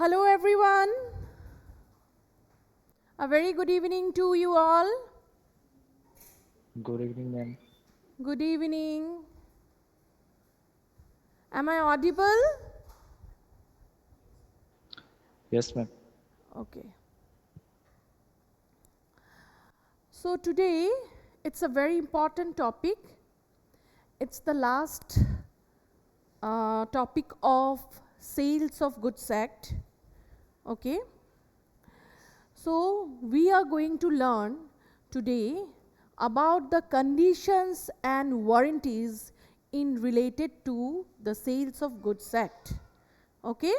Hello everyone. A very good evening to you all. Good evening, ma'am. Good evening. Am I audible? Yes, ma'am. Okay. So today it's a very important topic. It's the last topic of Sales of Goods Act. Okay. So we are going to learn today about the conditions and warranties in related to the Sales of Goods Act. Okay?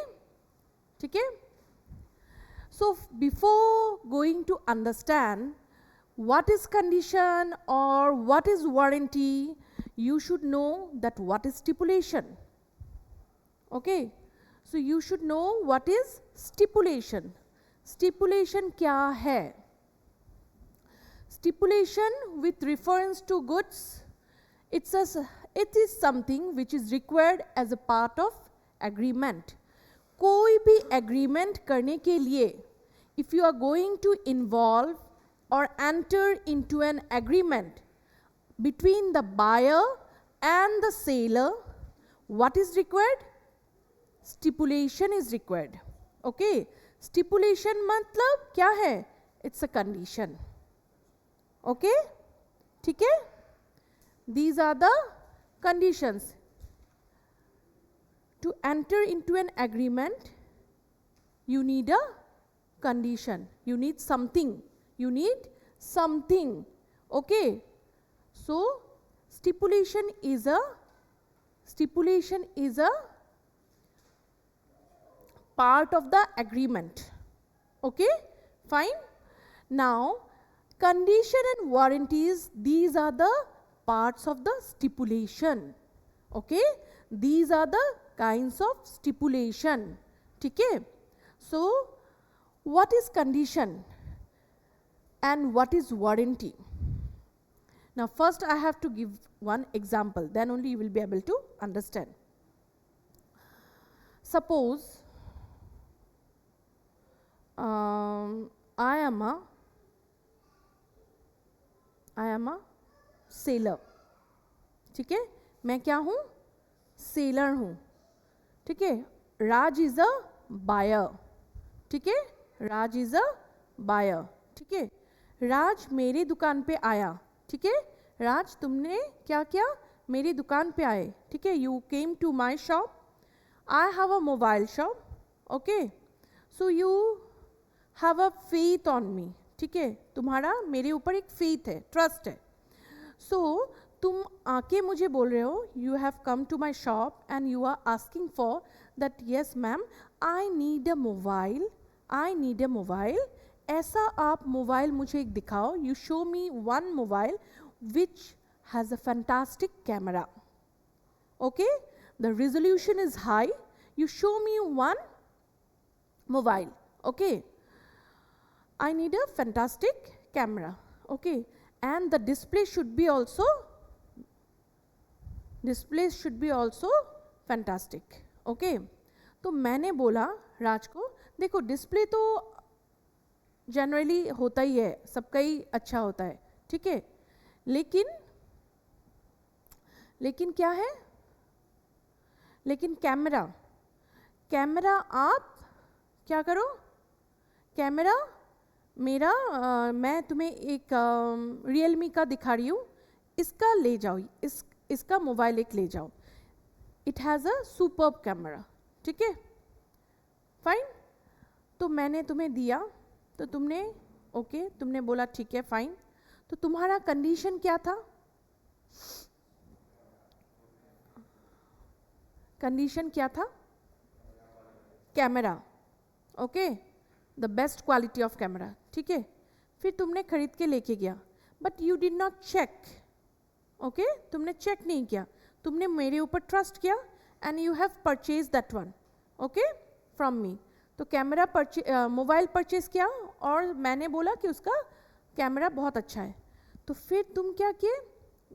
Okay? So before going to understand what is condition or what is warranty, you should know that what is stipulation. Okay? So you should know what is stipulation. Stipulation क्या है? Stipulation with reference to goods, it is something which is required as a part of agreement. कोई भी agreement करने के लिए, if you are going to involve or enter into an agreement between the buyer and the seller, what is required? Stipulation is required. Okay? Stipulation मतलब क्या है? It's a condition. Okay? ठीक है? These are the conditions. To enter into an agreement, you need a condition. You need something. You need something. Okay? So, stipulation is a part of the agreement. Okay? Fine? Now, condition and warranties, these are the parts of the stipulation. Okay? These are the kinds of stipulation. Okay? So, what is condition and what is warranty? Now, first I have to give one example, then only you will be able to understand. Suppose I am a seller. ठीक है? मैं क्या हूँ? Seller हूँ. ठीक है? Raj is a buyer. ठीक है? Raj is a buyer. ठीक है? राज मेरी दुकान पे आया. ठीक है? राज तुमने क्या किया? मेरी दुकान पे आए. ठीक है? You came to my shop. I have a mobile shop. Okay? So you have a faith on me. ठीक है? तुम्हारा मेरे ऊपर एक फेथ है, ट्रस्ट है. सो तुम आके मुझे बोल रहे हो, you have come to my shop and you are asking for that yes ma'am I need a mobile. I need a mobile. ऐसा आप मोबाइल मुझे एक दिखाओ. You show me one mobile which has a fantastic camera. Okay? The resolution is high. You show me one mobile. Okay? I need a fantastic camera. Okay? And the display should be also fantastic. Okay? तो मैंने बोला राज को, देखो display तो generally होता ही है, सबका ही अच्छा होता है. ठीक है? लेकिन क्या है? लेकिन कैमरा आप क्या करो? कैमरा मेरा मैं तुम्हें एक रियलमी का दिखा रही हूँ, इसका ले जाओ, इसका मोबाइल एक ले जाओ. It has a superb camera. ठीक है? फाइन. तो मैंने तुम्हें दिया, तो तुमने ओके, तुमने बोला ठीक है फाइन. तो तुम्हारा कंडीशन क्या था? कंडीशन क्या था? Camera. Okay? The best quality of camera. ठीक है? फिर तुमने खरीद के लेके गया, but you did not check. Okay? तुमने चेक नहीं किया. तुमने मेरे ऊपर ट्रस्ट किया and you have purchase that one. Okay? From me. तो कैमरा मोबाइल परचेज किया और मैंने बोला कि उसका कैमरा बहुत अच्छा है. तो फिर तुम क्या किए?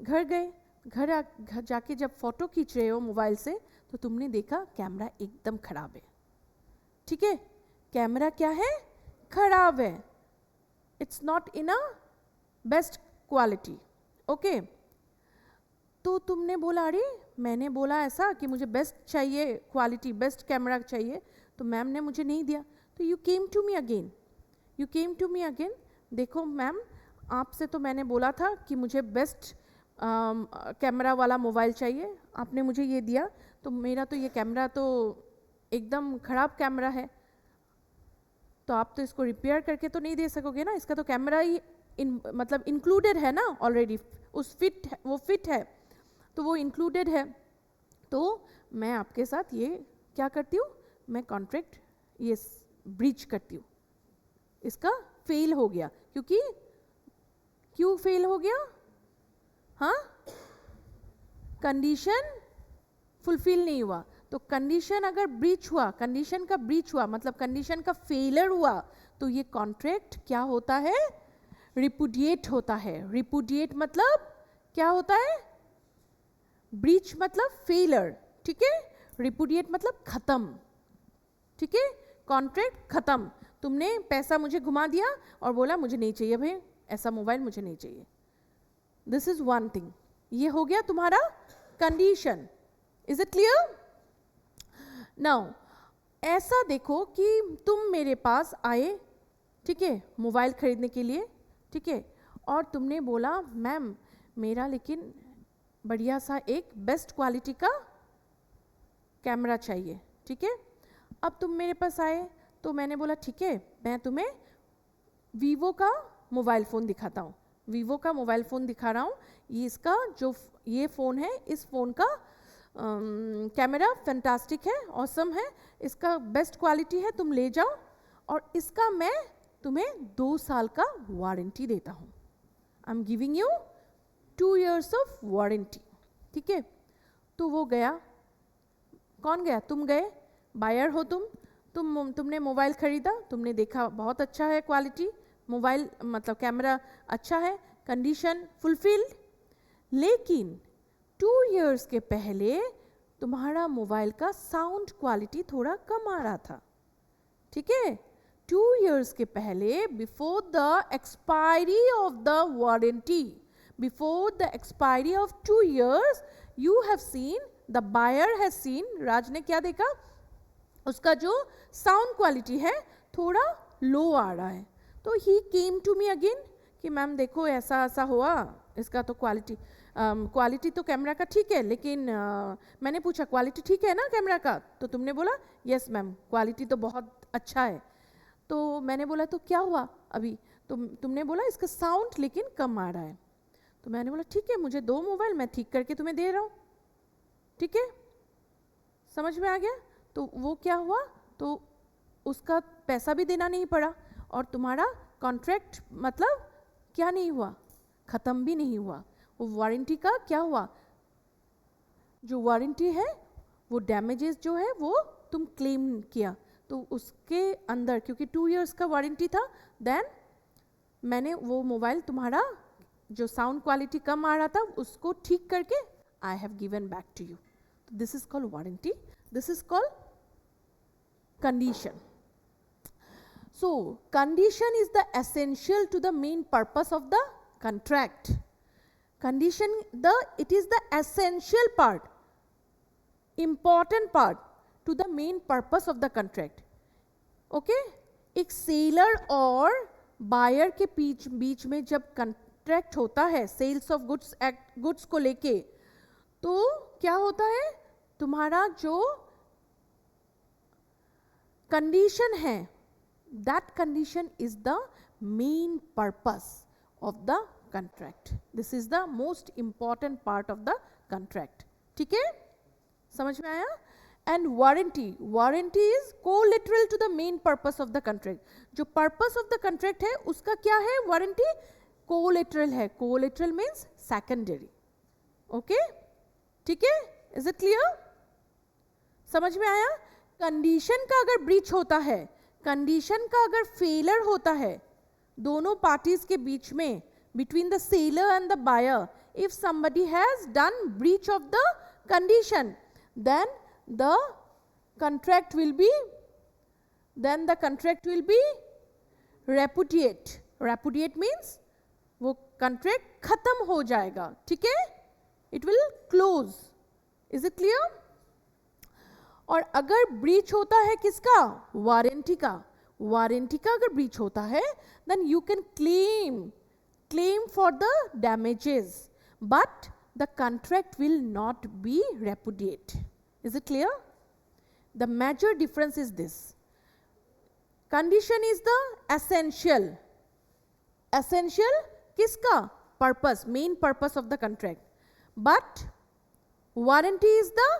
घर गए. घर जाके जब फोटो खींच रहे हो मोबाइल से, तो तुमने देखा कैमरा एकदम खराब है. ठीक है? कैमरा क्या है, खराब है, it's not in a best quality. Okay, तो तुमने बोला अरे मैंने बोला ऐसा कि मुझे बेस्ट चाहिए, क्वालिटी बेस्ट कैमरा चाहिए, तो मैम ने मुझे नहीं दिया. तो you came to me again, you came to me again. देखो मैम, आपसे तो मैंने बोला था कि मुझे बेस्ट कैमरा वाला मोबाइल चाहिए, आपने मुझे ये दिया, तो मेरा तो ये कैमरा तो एकदम ख़राब कैमरा है, तो आप तो इसको रिपेयर करके तो नहीं दे सकोगे ना, इसका तो कैमरा ही मतलब इंक्लूडेड है ना ऑलरेडी, उस फिट है, वो फिट है, तो वो इंक्लूडेड है. तो मैं आपके साथ ये क्या करती हूँ, मैं कॉन्ट्रैक्ट ये ब्रीच करती हूँ. इसका फेल हो गया, क्योंकि क्यों फेल हो गया, हाँ, कंडीशन फुलफिल नहीं हुआ. तो कंडीशन अगर ब्रीच हुआ, कंडीशन का ब्रीच हुआ मतलब कंडीशन का फेलियर हुआ, तो ये कॉन्ट्रैक्ट क्या होता है, रिपुडिएट होता है. रिपुडिएट मतलब क्या होता है, ब्रीच मतलब फेलियर, ठीक है, रिपुडिएट मतलब खत्म, ठीक है, कॉन्ट्रैक्ट खत्म. तुमने पैसा मुझे घुमा दिया और बोला मुझे नहीं चाहिए भाई, ऐसा मोबाइल मुझे नहीं चाहिए. दिस इज वन थिंग, ये हो गया तुम्हारा condition. Is it clear? Now ऐसा देखो कि तुम मेरे पास आए, ठीक है, मोबाइल खरीदने के लिए, ठीक है, और तुमने बोला मैम मेरा लेकिन बढ़िया सा एक बेस्ट क्वालिटी का कैमरा चाहिए, ठीक है. अब तुम मेरे पास आए तो मैंने बोला ठीक है, मैं तुम्हें वीवो का मोबाइल फ़ोन दिखाता हूँ, वीवो का मोबाइल फ़ोन दिखा रहा हूँ. ये इसका जो ये फ़ोन है, इस फ़ोन का कैमरा फैंटास्टिक है, ऑसम है, इसका बेस्ट क्वालिटी है, तुम ले जाओ, और इसका मैं तुम्हें 2 साल का वारंटी देता हूँ. I am giving you 2 years of warranty, ठीक है. तो वो गया, कौन गया, तुम गए, बायर हो तुमने मोबाइल खरीदा, तुमने देखा बहुत अच्छा है क्वालिटी, मोबाइल मतलब कैमरा अच्छा है, कंडीशन फुलफिल्ड, लेकिन 2 years के पहले तुम्हारा मोबाइल का साउंड क्वालिटी थोड़ा कम आ रहा था, ठीक है. 2 years के पहले, before the expiry of the warranty, before the expiry of 2 years, you have seen, the buyer has seen, राज ने क्या देखा, उसका जो साउंड क्वालिटी है थोड़ा लो आ रहा है. तो he came to me again कि मैम देखो ऐसा ऐसा हुआ, इसका तो क्वालिटी तो कैमरा का ठीक है, लेकिन मैंने पूछा क्वालिटी ठीक है ना कैमरा का, तो तुमने बोला यस मैम क्वालिटी तो बहुत अच्छा है. तो मैंने बोला तो क्या हुआ अभी, तो तुमने बोला इसका साउंड लेकिन कम आ रहा है. तो मैंने बोला ठीक है, मुझे 2 मोबाइल मैं ठीक करके तुम्हें दे रहा हूँ, ठीक है, समझ में आ गया. तो वो क्या हुआ, तो उसका पैसा भी देना नहीं पड़ा, और तुम्हारा कॉन्ट्रैक्ट मतलब क्या नहीं हुआ, ख़त्म भी नहीं हुआ. वो वारंटी का क्या हुआ, जो वारंटी है वो डैमेजेस जो है वो तुम क्लेम किया, तो उसके अंदर क्योंकि 2 years का वारंटी था, देन मैंने वो मोबाइल तुम्हारा जो साउंड क्वालिटी कम आ रहा था उसको ठीक करके I have given back to you. This is called warranty, this is called condition. So condition is the essential to the main purpose of the contract. Condition, it is the essential part, important part to the main purpose of the contract. Okay? एक seller और buyer के बीच में जब contract होता है sales of goods को लेके, तो क्या होता है, तुम्हारा जो कंडीशन है, that condition is the main purpose of the contract. This is the most important part of the contract. ठीक है, समझ में आया. And warranty is collateral to the main purpose of the contract. जो purpose of the contract है उसका क्या है, warranty collateral है. Collateral means secondary. Okay? ठीक है, is it clear? समझ में आया. कंडीशन का अगर ब्रीच होता है, कंडीशन का अगर फेलियर होता है दोनों पार्टीज के बीच में, between the seller and the buyer, if somebody has done breach of the condition, then the contract will be then the contract will be repudiate. Repudiate means वो contract खत्म हो जाएगा, ठीक है? It will close. Is it clear? और अगर breach होता है किसका? वारंटी का. वारंटी का अगर breach होता है, then you can claim for the damages, but the contract will not be repudiate. Is it clear? The major difference is this. Condition is the essential. Essential किसका? Purpose, main purpose of the contract. But warranty is the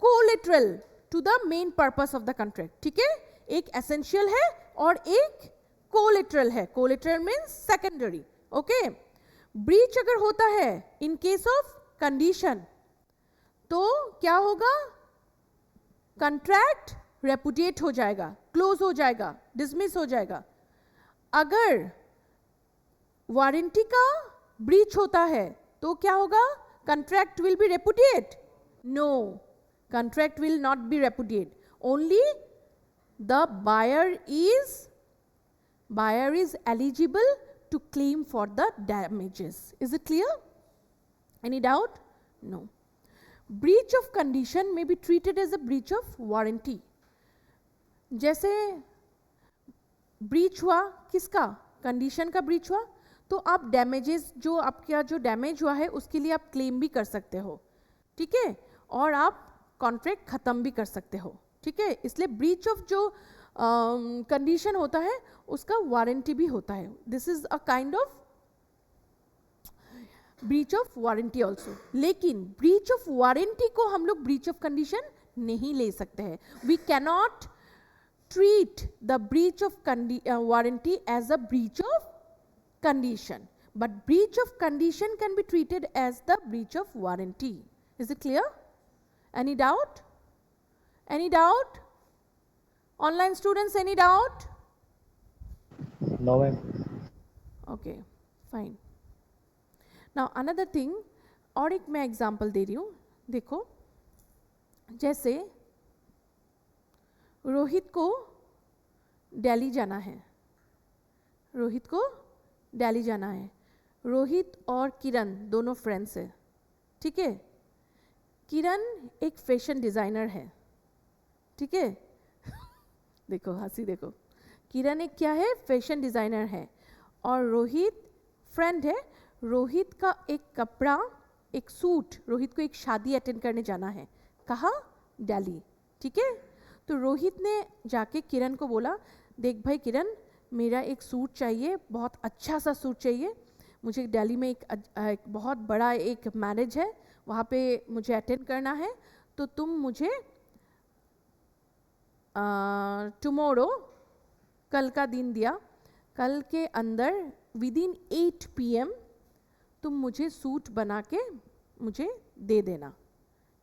collateral to the main purpose of the contract. ठीक है? एक essential है और एक collateral है. Collateral means secondary. Okay? Breach अगर होता है in case of condition, तो क्या होगा? Contract repudiate हो जाएगा, close हो जाएगा, dismiss हो जाएगा. अगर वारंटी का ब्रीच होता है तो क्या होगा? Contract will be repudiate? No, contract will not be repudiate. Only the buyer is eligible to claim for the damages. Is it clear? Any doubt? No. Breach of condition may be treated as a breach of warranty. जैसे breach हुआ किसका? Condition का breach हुआ, तो आप damages जो आपका जो डैमेज हुआ है उसके लिए आप क्लेम भी कर सकते हो, ठीक है? और आप कॉन्ट्रैक्ट खत्म भी कर सकते हो, ठीक है? इसलिए ब्रीच ऑफ जो कंडीशन होता है उसका वारंटी भी होता है. This is a kind of breach of warranty also. लेकिन ब्रीच ऑफ वारंटी को हम लोग ब्रीच ऑफ कंडीशन नहीं ले सकते हैं. We cannot treat the breach of warranty as a breach of condition, but breach of condition can be treated as the breach of warranty. Is it clear? Any doubt? Any doubt? Online students, any doubt? No, ma'am. Okay, fine. Now another thing, और एक मैं example दे रही हूँ. देखो, जैसे रोहित को दिल्ली जाना है. रोहित को दिल्ली जाना है. रोहित और किरण दोनों फ्रेंड्स हैं, ठीक है? किरण एक फैशन डिज़ाइनर है, ठीक है? देखो हंसी देखो. किरण एक क्या है? फैशन डिज़ाइनर है. और रोहित फ्रेंड है. रोहित का एक कपड़ा, एक सूट, रोहित को एक शादी अटेंड करने जाना है. कहाँ? दिल्ली, ठीक है? तो रोहित ने जाके किरण को बोला, देख भाई किरण, मेरा एक सूट चाहिए, बहुत अच्छा सा सूट चाहिए मुझे. दिल्ली में एक बहुत बड़ा एक मैरिज है, वहाँ पे मुझे अटेंड करना है, तो तुम मुझे टुमारो, कल का दिन दिया, कल के अंदर विदिन 8 PM तुम मुझे सूट बना के मुझे दे देना,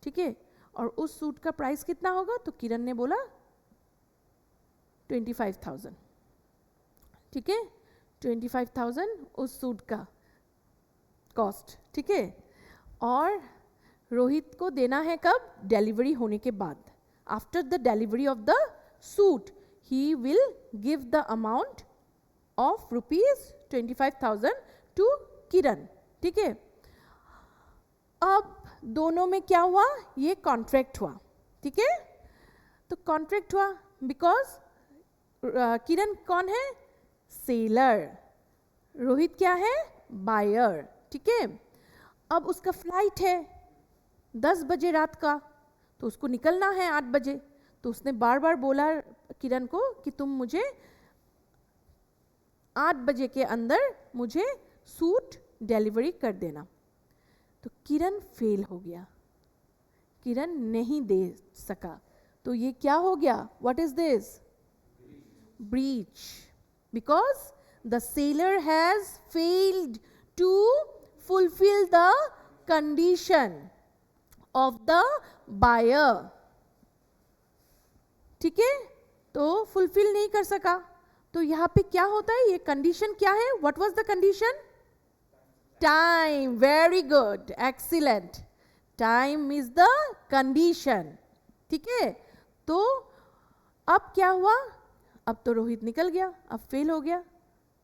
ठीक है? और उस सूट का प्राइस कितना होगा? तो किरण ने बोला 25,000, ठीक है? 25,000 उस सूट का कॉस्ट, ठीक है? और रोहित को देना है कब? डिलीवरी होने के बाद. After the delivery of the suit he will give the amount of ₹25,000 to Kiran, ठीक है? अब दोनों में क्या हुआ? ये कॉन्ट्रैक्ट हुआ, ठीक है? तो कॉन्ट्रैक्ट हुआ बिकॉज किरण कौन है? सेलर. रोहित क्या है? बायर, ठीक है? अब उसका फ्लाइट है 10 बजे रात का, तो उसको निकलना है 8 बजे. तो उसने बार बार बोला किरण को कि तुम मुझे 8 बजे के अंदर मुझे सूट डिलीवरी कर देना. तो किरण फेल हो गया, किरण नहीं दे सका. तो ये क्या हो गया? What is this? Breach. Because the seller has failed to fulfil the condition of the buyer, ठीक है? तो फुलफिल नहीं कर सका. तो यहाँ पे क्या होता है? ये कंडीशन क्या है? What was the condition? Time. Very good. Excellent. Time is the condition. ठीक है? तो अब क्या हुआ? अब तो रोहित निकल गया, अब फेल हो गया,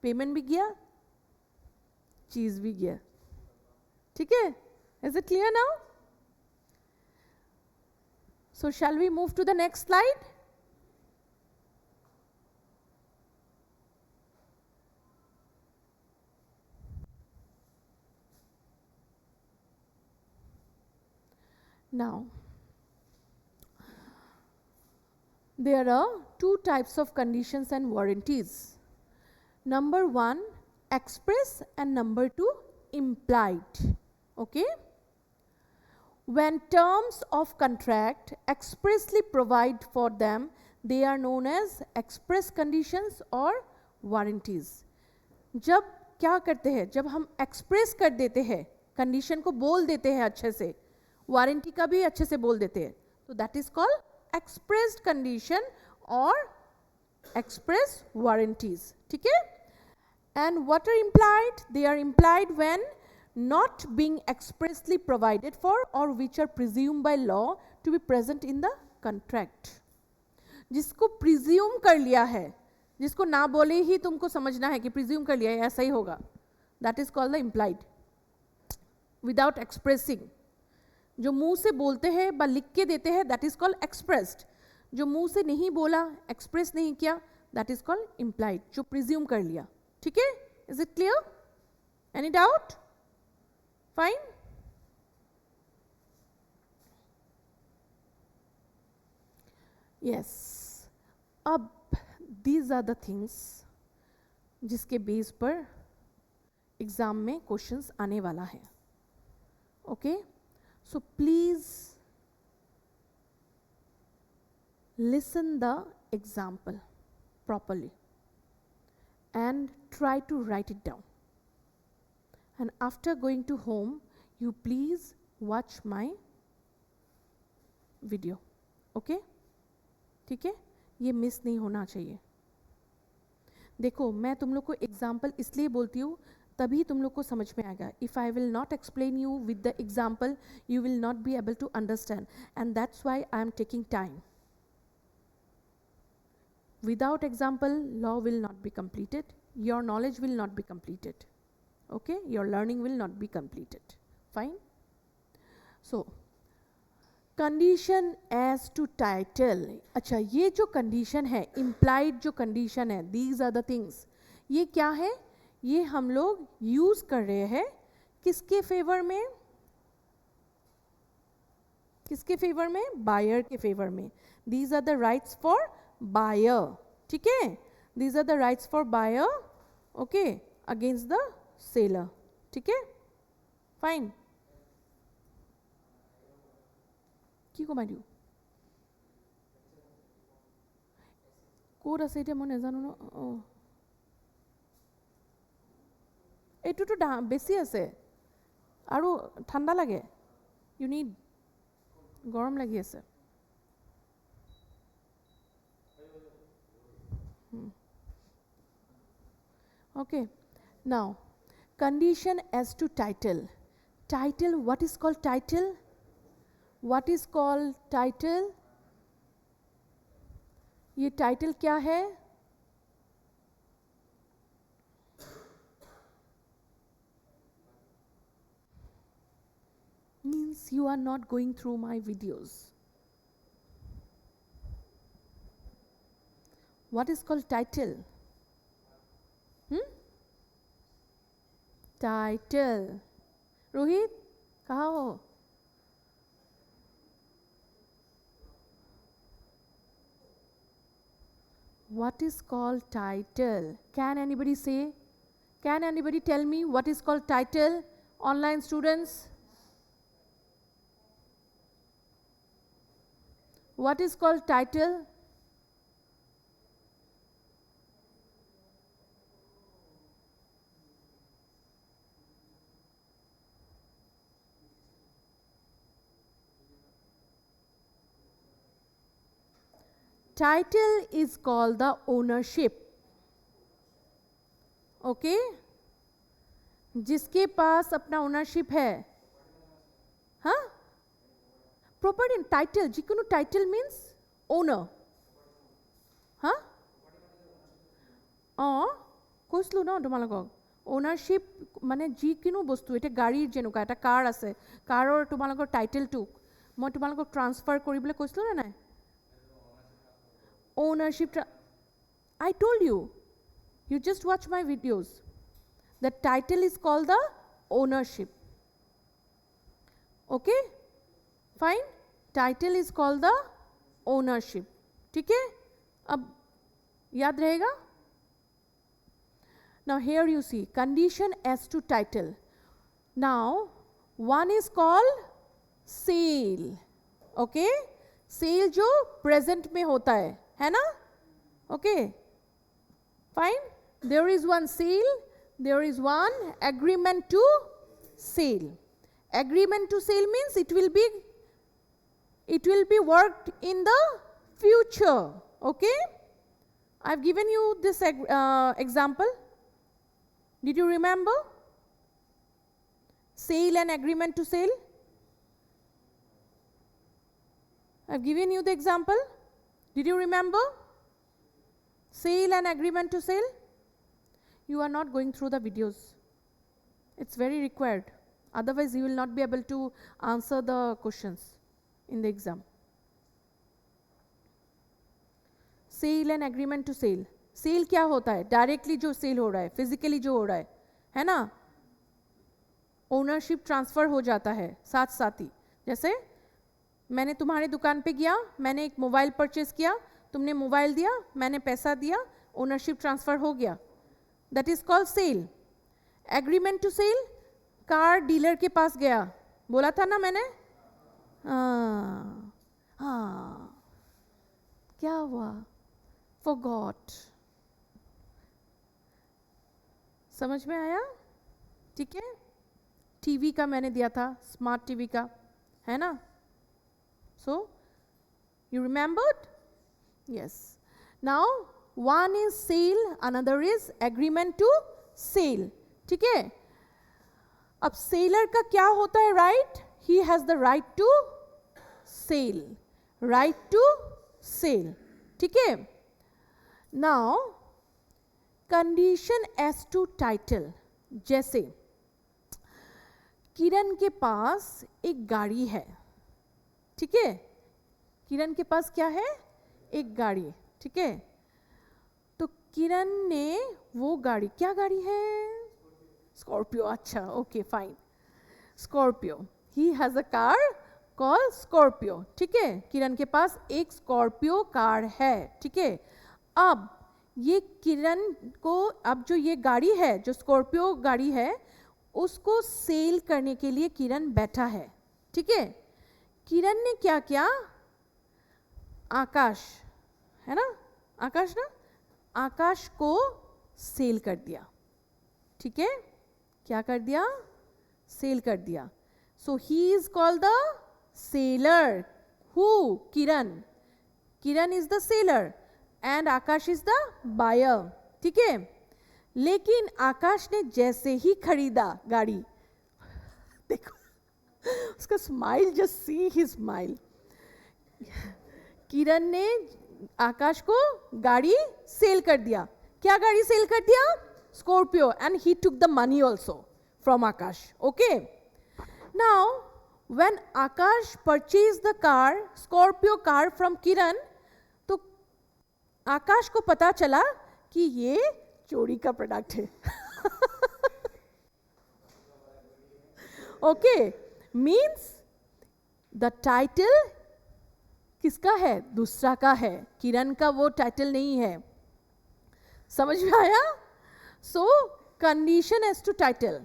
पेमेंट भी गया, चीज भी गया. ठीक है? Is it clear now? So shall we move to the next slide? Now, there are two types of conditions and warranties. Number one, express, and number two, implied. Okay? When terms of contract expressly provide for them, they are known as express conditions or warranties. जब क्या करते हैं, जब हम express कर देते हैं, condition को बोल देते हैं अच्छे से, वारंटी का भी अच्छे से बोल देते हैं, तो that is called expressed condition और एक्सप्रेस वारंटीज. ठीक है? And what are implied? They are implied when not being expressly provided for or which are presumed by law to be present in the contract. जिसको presume कर लिया है, जिसको ना बोले ही तुमको समझना है कि presume कर लिया है ऐसा ही होगा, that is called the implied. Without expressing, जो मुंह से बोलते हैं বা लिख के देते हैं, that is called expressed. जो मुंह से नहीं बोला, express नहीं किया, that is called implied, जो presume कर लिया. ठीक है? Is it clear? Any doubt? Fine? Yes. अब these are the things जिसके बेस पर एग्जाम में क्वेश्चंस आने वाला है. Okay? So please listen the example properly and try to write it down. And after going to home, you please watch my video. Okay? ठीक है? ये miss नहीं होना चाहिए. देखो, मैं तुम लोग को एग्जाम्पल इसलिए बोलती हूँ तभी तुम लोग को समझ में आएगा. If I will not explain you with the example, you will not be able to understand, and that's why I am taking time. Without example, law will not be completed, your knowledge will not be completed. Okay? Your learning will not be completed. Fine? So, condition as to title. अच्छा, ये जो condition है, implied जो condition है, these are the things. ये क्या है? ये हम लोग use कर रहे हैं किसके favor में? किसके favor में? Buyer के favor में. These are the rights for buyer. ठीक है? These are the rights for buyer, okay, against the seller. ठीक है? Fine. কি কমাই দিও? ক'ত আছে এতিয়া মই নাজানো ন. এইটোতো বেছি আছে আৰু ঠাণ্ডা লাগে. ইউ নিড, গৰম লাগি আছে. Okay, now condition as to title. Title, what is called title? What is called title? ये title क्या है? Means you are not going through my videos. What is called title? Title. Rohit, कहाँ हो? What is called title? Can anybody say? Can anybody tell me what is called title? Online students? What is called title? Title is called the ownership. Okay? जिसके पास अपना ownership है, हाँ? Property title, जिकोनो title means owner, हाँ? অঁ কৈছিলোঁ ন তোমালোকক অ'নাৰশ্বিপ মানে যিকোনো বস্তু এতিয়া গাড়ীৰ যেনেকুৱা এটা কাৰ আছে কাৰৰ তোমালোকৰ টাইটেলটোক মই তোমালোকক ট্ৰান্সফাৰ কৰিবলৈ কৈছিলোঁ নে নাই ownership I told you just watch my videos the title is called the ownership okay fine title is called the ownership ठीक है अब याद रहेगा now here you see condition as to title now one is called sale okay sale जो present में होता है ना okay fine there is one sale there is one agreement to sale agreement to sale means it will be worked in the future okay I've given you this example did you remember sale and agreement to sale I've given you the example did you remember sale and agreement to sale you are not going through the videos it's very required otherwise you will not be able to answer the questions in the exam sale and agreement to sale sale क्या होता है directly जो cell हो रहा है physically जो हो रहा है ना ओनरशिप ट्रांसफर हो जाता है साथ साथ ही जैसे मैंने तुम्हारे दुकान पे गया मैंने एक मोबाइल परचेज किया तुमने मोबाइल दिया मैंने पैसा दिया ओनरशिप ट्रांसफर हो गया that is called sale agreement to sell car dealer के पास गया बोला था ना मैंने हाँ क्या हुआ forgot समझ में आया ठीक है टीवी का मैंने दिया था स्मार्ट टीवी का है ना so you remembered yes now one is sale another is agreement to sale ठीक है अब सेलर का क्या होता है right he has the right to sell ठीक है now condition as to title जैसे किरण के पास एक गाड़ी है ठीक है किरण के पास क्या है एक गाड़ी ठीक है तो किरण ने वो गाड़ी क्या गाड़ी है स्कॉर्पियो अच्छा okay fine Scorpio he has a car call Scorpio ठीक है किरण के पास एक स्कॉर्पियो कार है ठीक है अब ये किरण को अब जो ये गाड़ी है जो स्कॉर्पियो गाड़ी है उसको सेल करने के लिए किरण बैठा है ठीक है किरण ने क्या किया आकाश है ना आकाश को सेल कर दिया ठीक है क्या कर दिया सेल कर दिया so he is called the seller who Kiran is the seller and Akash is the buyer ठीक है लेकिन आकाश ने जैसे ही खरीदा गाड़ी देखो उसका स्माइल जस्ट सी ही स्माइल किरण ने आकाश को गाड़ी सेल कर दिया क्या गाड़ी सेल कर दिया Scorpio and he took the money also from Akash okay now when Akash purchase the car Scorpio car from Kiran तो आकाश को पता चला कि ये चोरी का प्रोडक्ट है ओके मीन्स द टाइटल किसका है दूसरा का है किरण का वो टाइटल नहीं है समझ में आया so condition as to title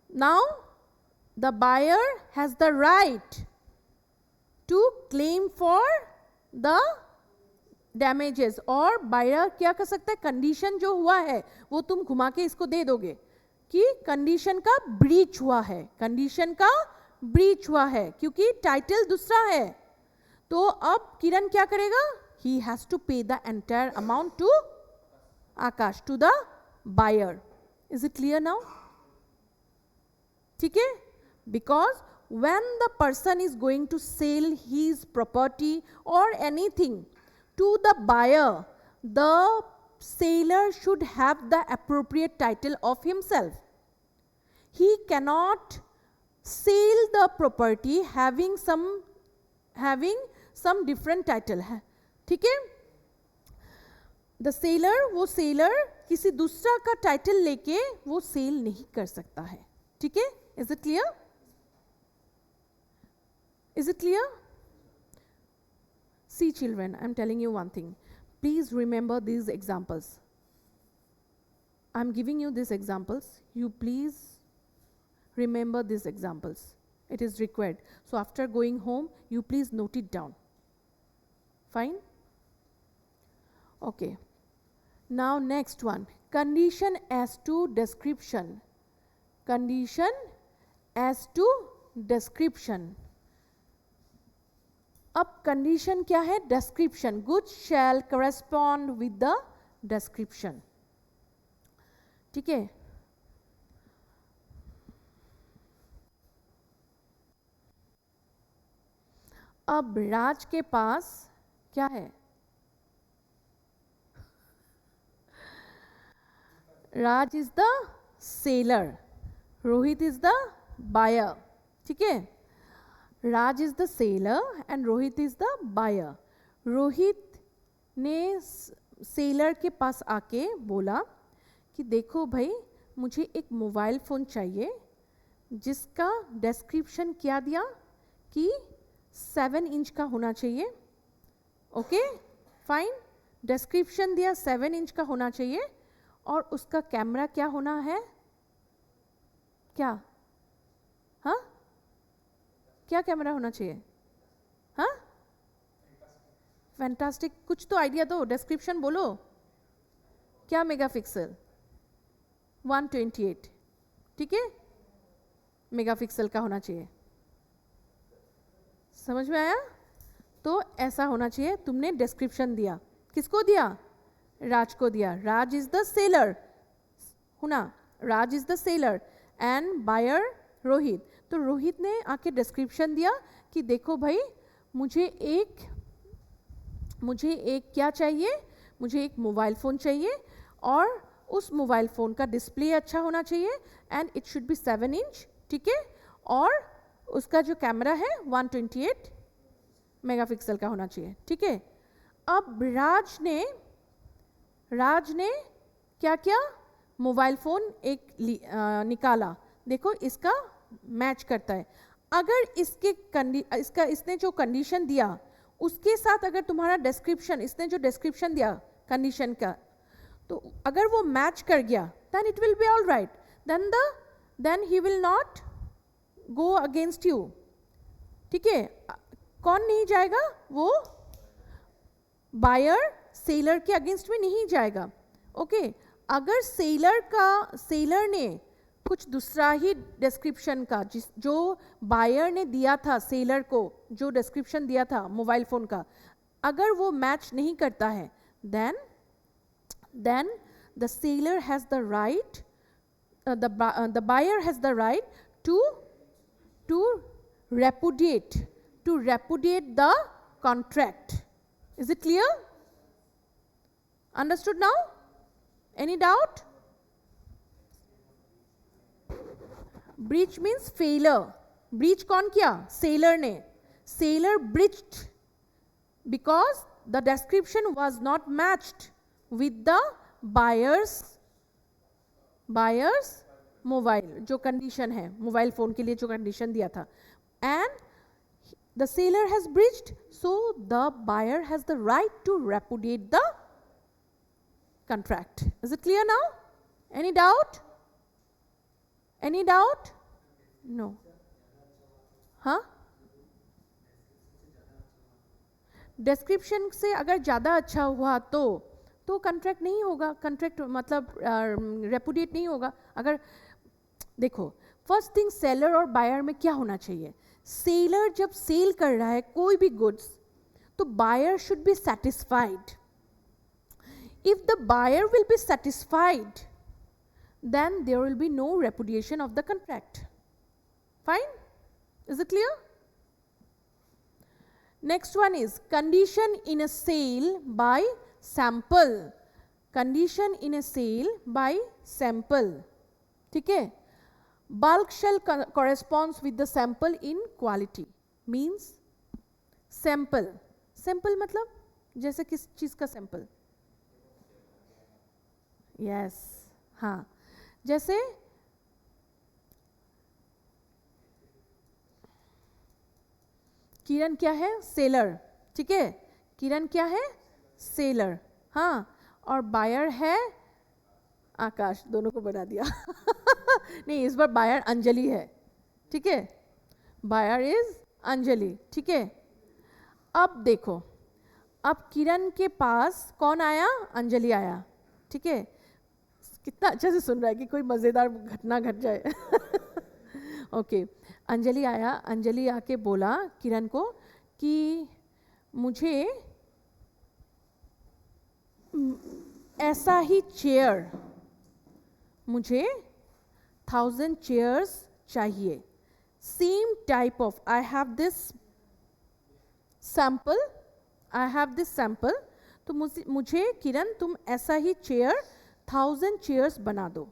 now the buyer has the right to claim for the damages और बायर क्या कर सकता है कंडीशन जो हुआ है वो तुम घुमा के इसको दे दोगे कि कंडीशन का ब्रीच हुआ है क्योंकि टाइटल दूसरा है तो अब किरण क्या करेगा he has to pay the entire amount to Akash to the buyer is it clear now ठीक है because when the person is going to sell his property or anything to the buyer, the sailor should have the appropriate title of himself. He cannot sail the property having some different title है, ठीक है. The sailor, वो sailor किसी दूसरा का title लेके वो cell नहीं कर सकता है, ठीक है. Is it clear? Is it clear? See children, I am telling you one thing. Please remember these examples. I am giving you these examples. You please remember these examples. It is required. So after going home, you please note it down. Fine? Okay. Now next one. Condition as to description. Condition as to description. अब condition क्या है? description. Goods shall correspond with the description. ठीक है. अब राज के पास क्या है? Raj is the seller, Rohit is the buyer, ठीक है. Raj is the seller and Rohit is the buyer. Rohit ने सेलर के पास आके बोला कि देखो भाई, मुझे एक मोबाइल फ़ोन चाहिए जिसका डिस्क्रिप्शन क्या दिया कि 7 इंच का होना चाहिए. Okay fine. डिस्क्रिप्शन दिया 7 इंच का होना चाहिए और उसका कैमरा क्या होना है? क्या? हाँ, क्या कैमरा होना चाहिए? हाँ, फैंटास्टिक. कुछ तो आइडिया दो, डिस्क्रिप्शन बोलो. क्या मेगापिक्सल? 128, ठीक है, मेगापिक्सल का होना चाहिए. समझ में आया? तो ऐसा होना चाहिए. तुमने डिस्क्रिप्शन दिया, किसको दिया? राज को दिया. राज इज द सेलर, होना, Raj is the seller and buyer Rohit. तो रोहित ने आके डिस्क्रिप्शन दिया कि देखो भाई, मुझे एक क्या चाहिए? मुझे एक मोबाइल फ़ोन चाहिए और उस मोबाइल फ़ोन का डिस्प्ले अच्छा होना चाहिए and it should be 7 inch, ठीक है, और उसका जो कैमरा है 128 मेगापिक्सल का होना चाहिए, ठीक है. अब राज ने क्या किया? मोबाइल फ़ोन एक निकाला. देखो इसका मैच करता है. अगर इसने जो कंडीशन दिया उसके साथ अगर तुम्हारा डिस्क्रिप्शन, इसने जो डिस्क्रिप्शन दिया कंडीशन का, तो अगर वो मैच कर गया then it will be all right. Then he will not go against you, ठीक है. कौन नहीं जाएगा? वो बायर सेलर के अगेंस्ट में नहीं जाएगा. ओके. अगर सेलर ने कुछ दूसरा ही डिस्क्रिप्शन का, जो बायर ने दिया था सेलर को, जो डिस्क्रिप्शन दिया था मोबाइल फ़ोन का, अगर वो मैच नहीं करता है, then the seller has the right, the buyer has the right to repudiate the contract. Is it clear? Understood now? Any doubt? Breach means failure. Breach कौन किया? Seller ने. Seller breached because the description was not matched with the buyer's mobile, जो condition है mobile phone के लिए जो condition दिया था, and the seller has breached, so the buyer has the right to repudiate the contract. Is it clear now? Any doubt? Any doubt? No. हाँ, description से अगर ज़्यादा अच्छा हुआ तो कंट्रैक्ट नहीं होगा. कंट्रैक्ट मतलब रेपुडिएट नहीं होगा. अगर देखो, फर्स्ट थिंग, सेलर और बायर में क्या होना चाहिए? सेलर जब सेल कर रहा है कोई भी गुड्स, तो buyer should be satisfied. If the buyer will be satisfied, then there will be no repudiation of the contract. Fine? Is it clear? Next one is condition in a sale by sample. Condition in a sale by sample, ठीक है. Bulk shall corresponds with the sample in quality. Means sample, sample मतलब जैसे किस चीज का sample? Yes, हाँ, जैसे किरण क्या है? सेलर, ठीक है. किरण क्या है? सेलर, हाँ. और बायर है आकाश. दोनों को बना दिया. नहीं, इस बार बायर अंजलि है, ठीक है. बायर इज अंजलि, ठीक है. अब देखो, अब किरण के पास कौन आया? अंजलि आया, ठीक है. कितना अच्छे से सुन रहा है कि कोई मजेदार घटना घट जाए. ओके. अंजलि आया. अंजलि आके बोला किरण को कि मुझे ऐसा ही चेयर, मुझे 1000 चेयर्स चाहिए. Same type of, I have this sample, I have this sample. तो मुझे किरण तुम ऐसा ही चेयर 1000 चेयर्स बना दो.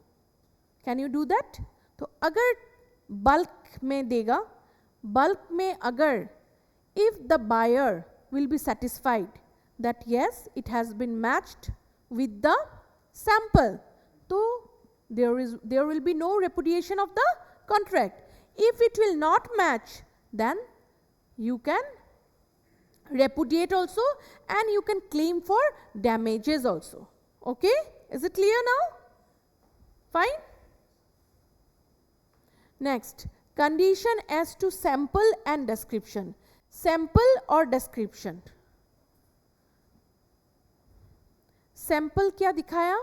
Can you do that? तो अगर बल्क में देगा, बल्क में अगर if the buyer will be satisfied that yes it has been matched with the sample, so there will be no repudiation of the contract. If it will not match, then you can repudiate also and you can claim for damages also. Okay, is it clear now? Fine. Next, condition as to sample and description. Sample और description. Sample क्या दिखाया?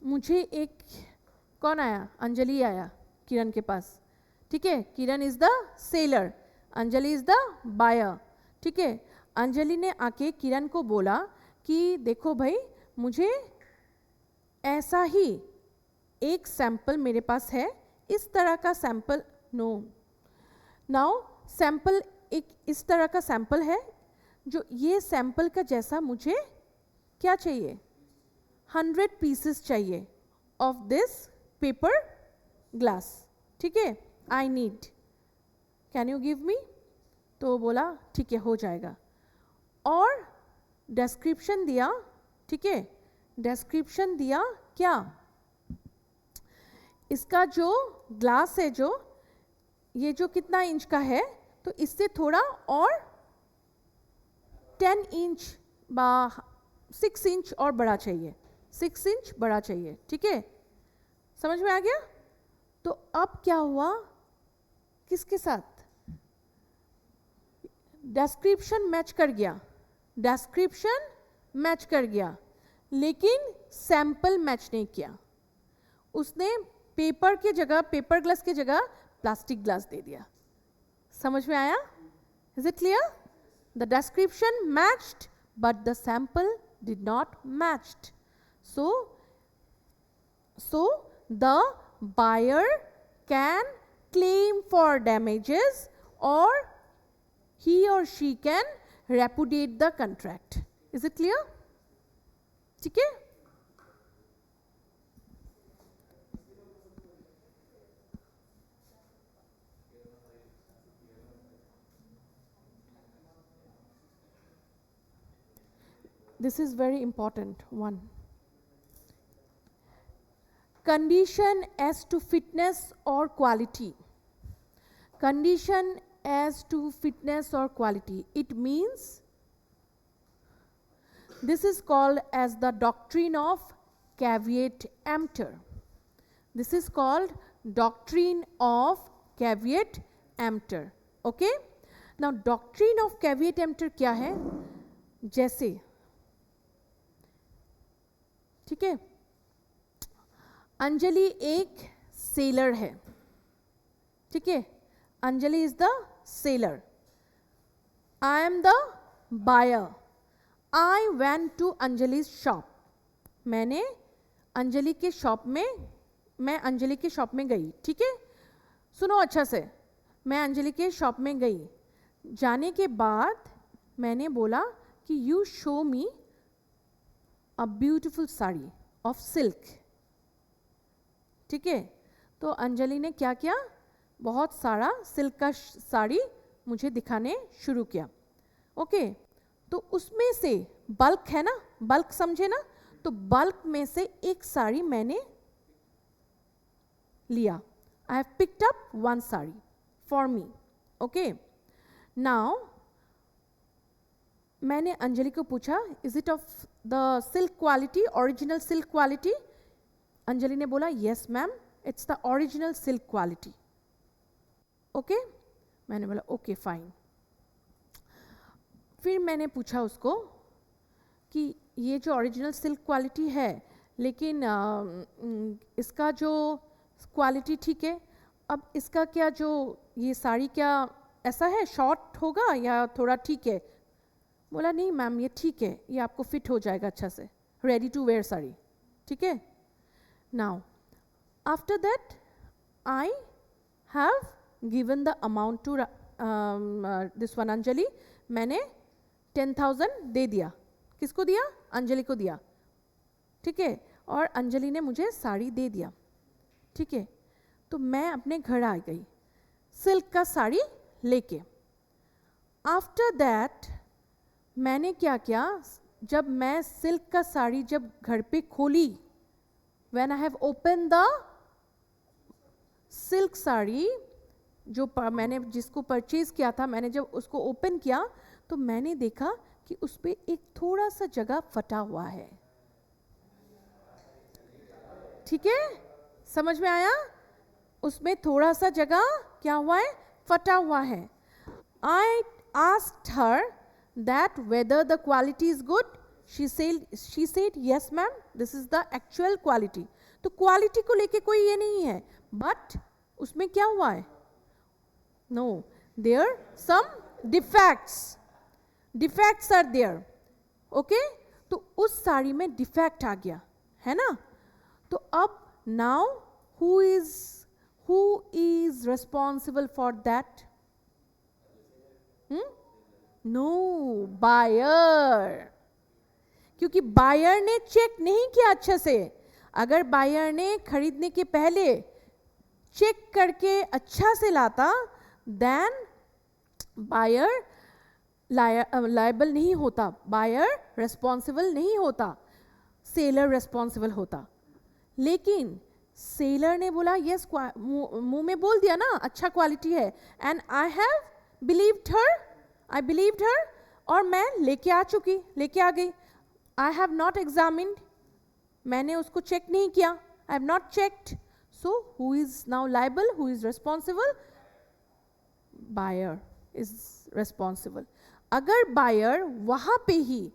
मुझे एक, कौन आया? अंजलि आया किरण के पास, ठीक है. Kiran is the seller, Anjali is the buyer, ठीक है. अंजलि ने आके किरण को बोला कि देखो भाई, मुझे ऐसा ही एक सैंपल मेरे पास है, इस तरह का सैंपल. नो, नाउ सैंपल एक इस तरह का सैंपल है, जो ये सैंपल का जैसा मुझे क्या चाहिए? 100 पीसेस चाहिए ऑफ दिस पेपर ग्लास, ठीक है. I need, can you give me? तो बोला ठीक है, हो जाएगा. और डिस्क्रिप्शन दिया, ठीक है. डिस्क्रिप्शन दिया क्या? इसका जो ग्लास है, जो ये जो कितना इंच का है, तो इससे थोड़ा और 10 इंच 6 इंच और बड़ा चाहिए, 6 इंच बड़ा चाहिए, ठीक है. समझ में आ गया? तो अब क्या हुआ किसके साथ? डिस्क्रिप्शन मैच कर गया, डिस्क्रिप्शन मैच कर गया, लेकिन सैंपल मैच नहीं किया. उसने पेपर के जगह, पेपर ग्लास के जगह प्लास्टिक ग्लास दे दिया. समझ में आया? Is it clear? The description matched but the sample did not matched. So the buyer can claim for damages or he or she can repudiate the contract. Is it clear? ठीक है? This is very important one. Condition as to fitness or quality. Condition as to fitness or quality. It means this is called as the doctrine of caveat emptor. This is called doctrine of caveat emptor. Okay? Now doctrine of caveat emptor क्या है? जैसे, ठीक है, अंजलि एक seller है, ठीक है. Anjali is the seller, I am the buyer. I went to Anjali shop. मैंने अंजलि के शॉप में मैं अंजलि के शॉप में गई, ठीक है, सुनो अच्छा से, मैं अंजलि के शॉप में गई, जाने के बाद मैंने बोला कि you show me a beautiful sari of silk, ठीक है। तो अंजलि ने क्या किया, बहुत सारा सिल्क का साड़ी मुझे दिखाने शुरू किया, ओके। तो उसमें से बल्क है ना, बल्क समझे ना, तो बल्क में से एक साड़ी मैंने लिया, I have picked up one sari for me, okay. Now मैंने अंजलि को पूछा, is it of the silk quality, original silk quality? Anjali ने बोला, yes ma'am, it's the original silk quality, okay. मैंने बोला ओके फाइन। फिर मैंने पूछा उसको कि ये जो ओरिजिनल सिल्क क्वालिटी है, लेकिन इसका जो क्वालिटी ठीक है, अब इसका क्या जो ये साड़ी क्या ऐसा है, शॉर्ट होगा या थोड़ा ठीक है? बोला नहीं मैम ये ठीक है, ये आपको फिट हो जाएगा अच्छा से, रेडी टू वेयर साड़ी, ठीक है। Now after that I have given the amount to this one Anjali, मैंने 10,000 दे दिया, किसको दिया? अंजलि को दिया, ठीक है। और अंजलि ने मुझे साड़ी दे दिया, ठीक है। तो मैं अपने घर आ गई सिल्क का साड़ी लेके। आफ्टर दैट मैंने क्या किया, जब मैं सिल्क का साड़ी जब घर पे खोली, when I have open the silk sari, जो मैंने जिसको परचेज किया था, मैंने जब उसको ओपन किया तो मैंने देखा कि उस पर एक थोड़ा सा जगह फटा हुआ है, ठीक है, समझ में आया? उसमें थोड़ा सा जगह क्या हुआ है, फटा हुआ है। I asked her that whether the quality is good, she said yes ma'am, this is the actual quality. तो क्वालिटी को लेके कोई ये नहीं है, बट उसमें क्या हुआ है, no there some defects are there, okay. तो उस साड़ी में डिफेक्ट आ गया है ना। तो अब now who is responsible for that? No, buyer, क्योंकि बायर ने चेक नहीं किया अच्छे से। अगर बायर ने खरीदने के पहले चेक करके अच्छा से लाता, देन बायर लायबल नहीं होता, बायर रेस्पॉन्सिबल नहीं होता, सेलर रेस्पॉन्सिबल होता। लेकिन सेलर ने बोला यस, मुंह में बोल दिया ना अच्छा क्वालिटी है, एंड आई बिलीव्ड हर, और मैं लेके आ गई। आई हैव नॉट एग्जामिन्ड, मैंने उसको चेक नहीं किया, I have not checked, so who is now liable, who is responsible? Buyer is responsible. अगर बायर वहां पे ही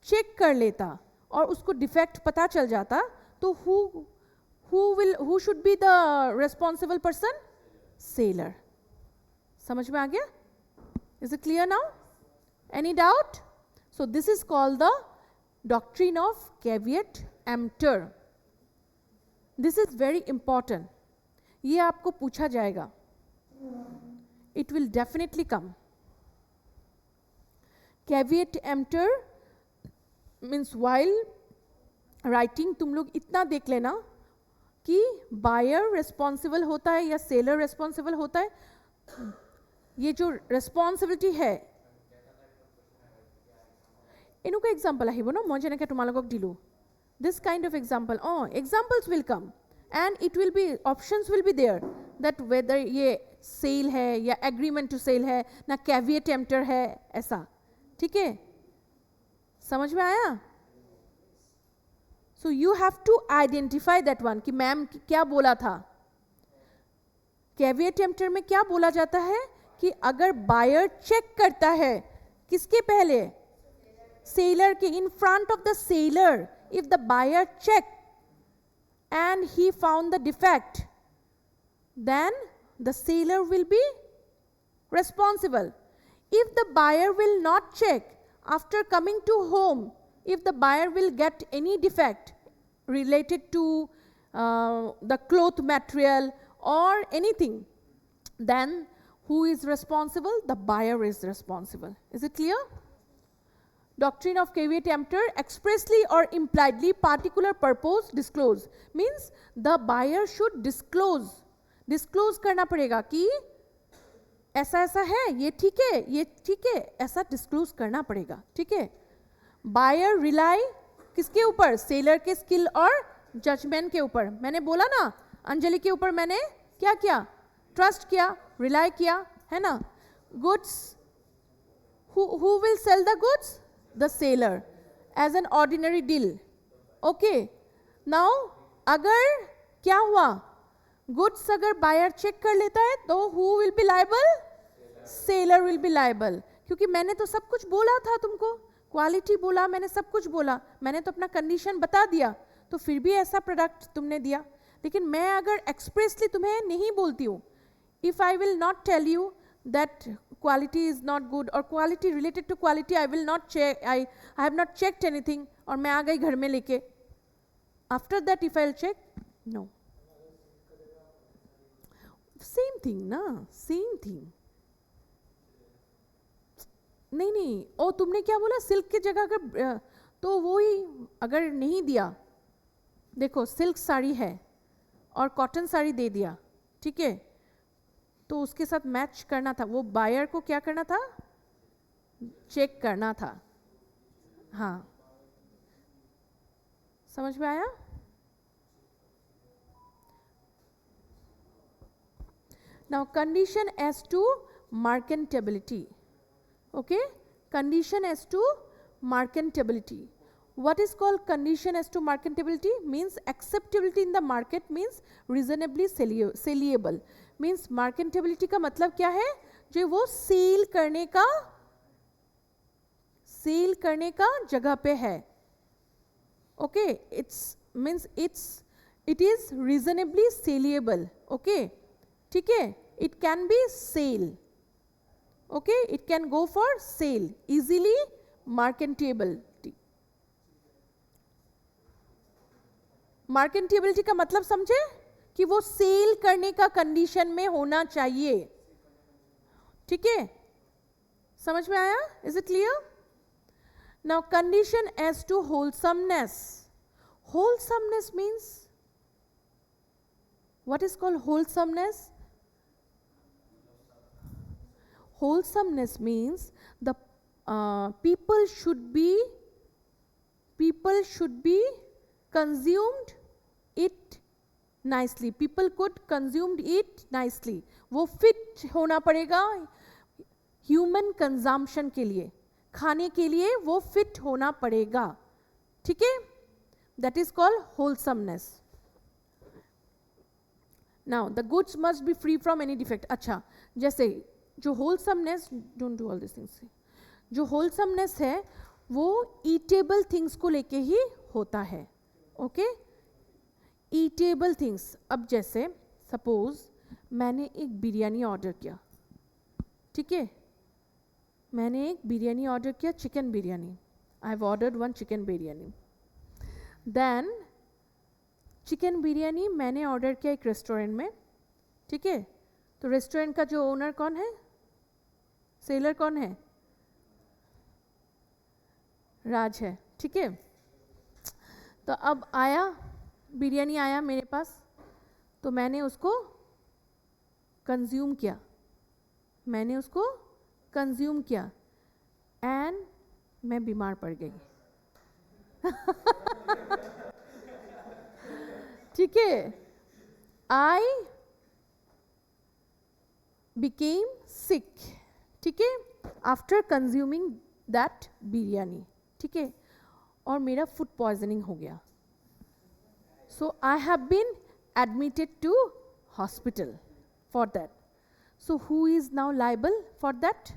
चेक कर लेता और उसको डिफेक्ट पता चल जाता, तो who should be the responsible person? Seller. समझ में आ गया? Is it clear now? Any doubt? So this is called the doctrine of caveat emptor. This is very important. ये आपको पूछा जाएगा. It will definitely come. Caveat emptor means while writing तुम लोग इतना देख लेना कि बायर रेस्पॉन्सिबल होता है या सेलर रेस्पॉन्सिबल होता है। ये जो रेस्पॉन्सिबिलिटी है, इनको एग्जाम्पल আহিব ন, মই যেনেকৈ তোমালোকক দিলোঁ, this kind of example, examples will come and it will be, options will be there that whether ये सेल है या एग्रीमेंट टू सेल है ना कैविएट एम्प्टर है, ऐसा, ठीक है, समझ में आया? So you have to identify that one कि मैम क्या बोला था। कैविएट एम्प्टर में क्या बोला जाता है कि अगर बायर चेक करता है किसके पहले, सेलर के, in front of the seller, if the buyer check and he found the defect, then the seller will be responsible. If the buyer will not check after coming to home, if the buyer will get any defect related to the cloth material or anything, then who is responsible? The buyer is responsible. Is it clear? Doctrine of caveat emptor, expressly or impliedly particular purpose disclose, means the buyer should disclose करना पड़ेगा कि ऐसा ऐसा है, ये ठीक है, ऐसा डिस्क्लोज करना पड़ेगा, ठीक है. बायर रिलाई किसके ऊपर? सेलर के स्किल और जजमेंट के ऊपर. मैंने बोला ना, अंजलि के ऊपर मैंने क्या किया? ट्रस्ट किया, रिलाई किया, है ना. Goods, who will sell the goods? The seller, as an ordinary deal. Okay. Now अगर क्या हुआ? गुड्स अगर बायर चेक कर लेता है तो who will be liable? Seller will B liable. क्योंकि मैंने तो सब कुछ बोला था तुमको, क्वालिटी बोला, मैंने सब कुछ बोला, मैंने तो अपना कंडीशन बता दिया, तो फिर भी ऐसा प्रोडक्ट तुमने दिया. लेकिन मैं अगर एक्सप्रेसली तुम्हें नहीं बोलती हूँ, if I will not tell you that quality is not good और quality related to quality I will not check, I have not checked anything, और मैं आ गई घर में लेके, after that if I will check, no, same thing ना, same thing. नहीं, ओ तुमने क्या बोला? सिल्क की जगह अगर, तो वो ही अगर नहीं दिया, देखो सिल्क साड़ी है और कॉटन साड़ी दे दिया, ठीक है, तो उसके साथ मैच करना था, वो बायर को क्या करना था? चेक करना था. हाँ, समझ में आया? Now condition as to marketability. Okay, condition as to marketability. What is called condition as to marketability? Means acceptability in the market, means reasonably saleable. Means marketability का मतलब क्या है? जो वो सेल करने का जगह पे है. Okay, it is reasonably saleable. Okay, ठीक है, it can be sale. Okay, it can go for sale, easily marketability. Marketability का मतलब समझे कि वो सेल करने का कंडीशन में होना चाहिए, ठीक है, समझ में आया? Is it clear? Now condition as to wholesomeness. Wholesomeness means, what is called wholesomeness? Wholesomeness means the people should be consumed it nicely. People could consumed it nicely. वो fit होना पड़ेगा human consumption के लिए, खाने के लिए वो fit होना पड़ेगा, ठीक है? That is called wholesomeness. Now the goods must be free from any defect. अच्छा, जैसे जो wholesomeness, don't do all this things, जो होलसमनेस है वो ईटेबल थिंग्स को लेके ही होता है. Okay, eatable things. अब जैसे सपोज मैंने एक बिरयानी ऑर्डर किया, ठीक है, मैंने एक बिरयानी ऑर्डर किया, chicken biryani. I have ordered one chicken biryani. Then chicken biryani मैंने ऑर्डर किया एक रेस्टोरेंट में, ठीक है, तो रेस्टोरेंट का जो ओनर कौन है? सेलर कौन है? राज है, ठीक है. तो अब आया बिरयानी, आया मेरे पास, तो मैंने उसको कंज्यूम किया, एंड मैं बीमार पड़ गई. ठीक है, आई became sick, ठीक है, आफ्टर कंज्यूमिंग दैट बिरयानी, ठीक है, और मेरा फूड पॉइजनिंग हो गया. So I have been admitted to hospital for that. So who is now liable for that?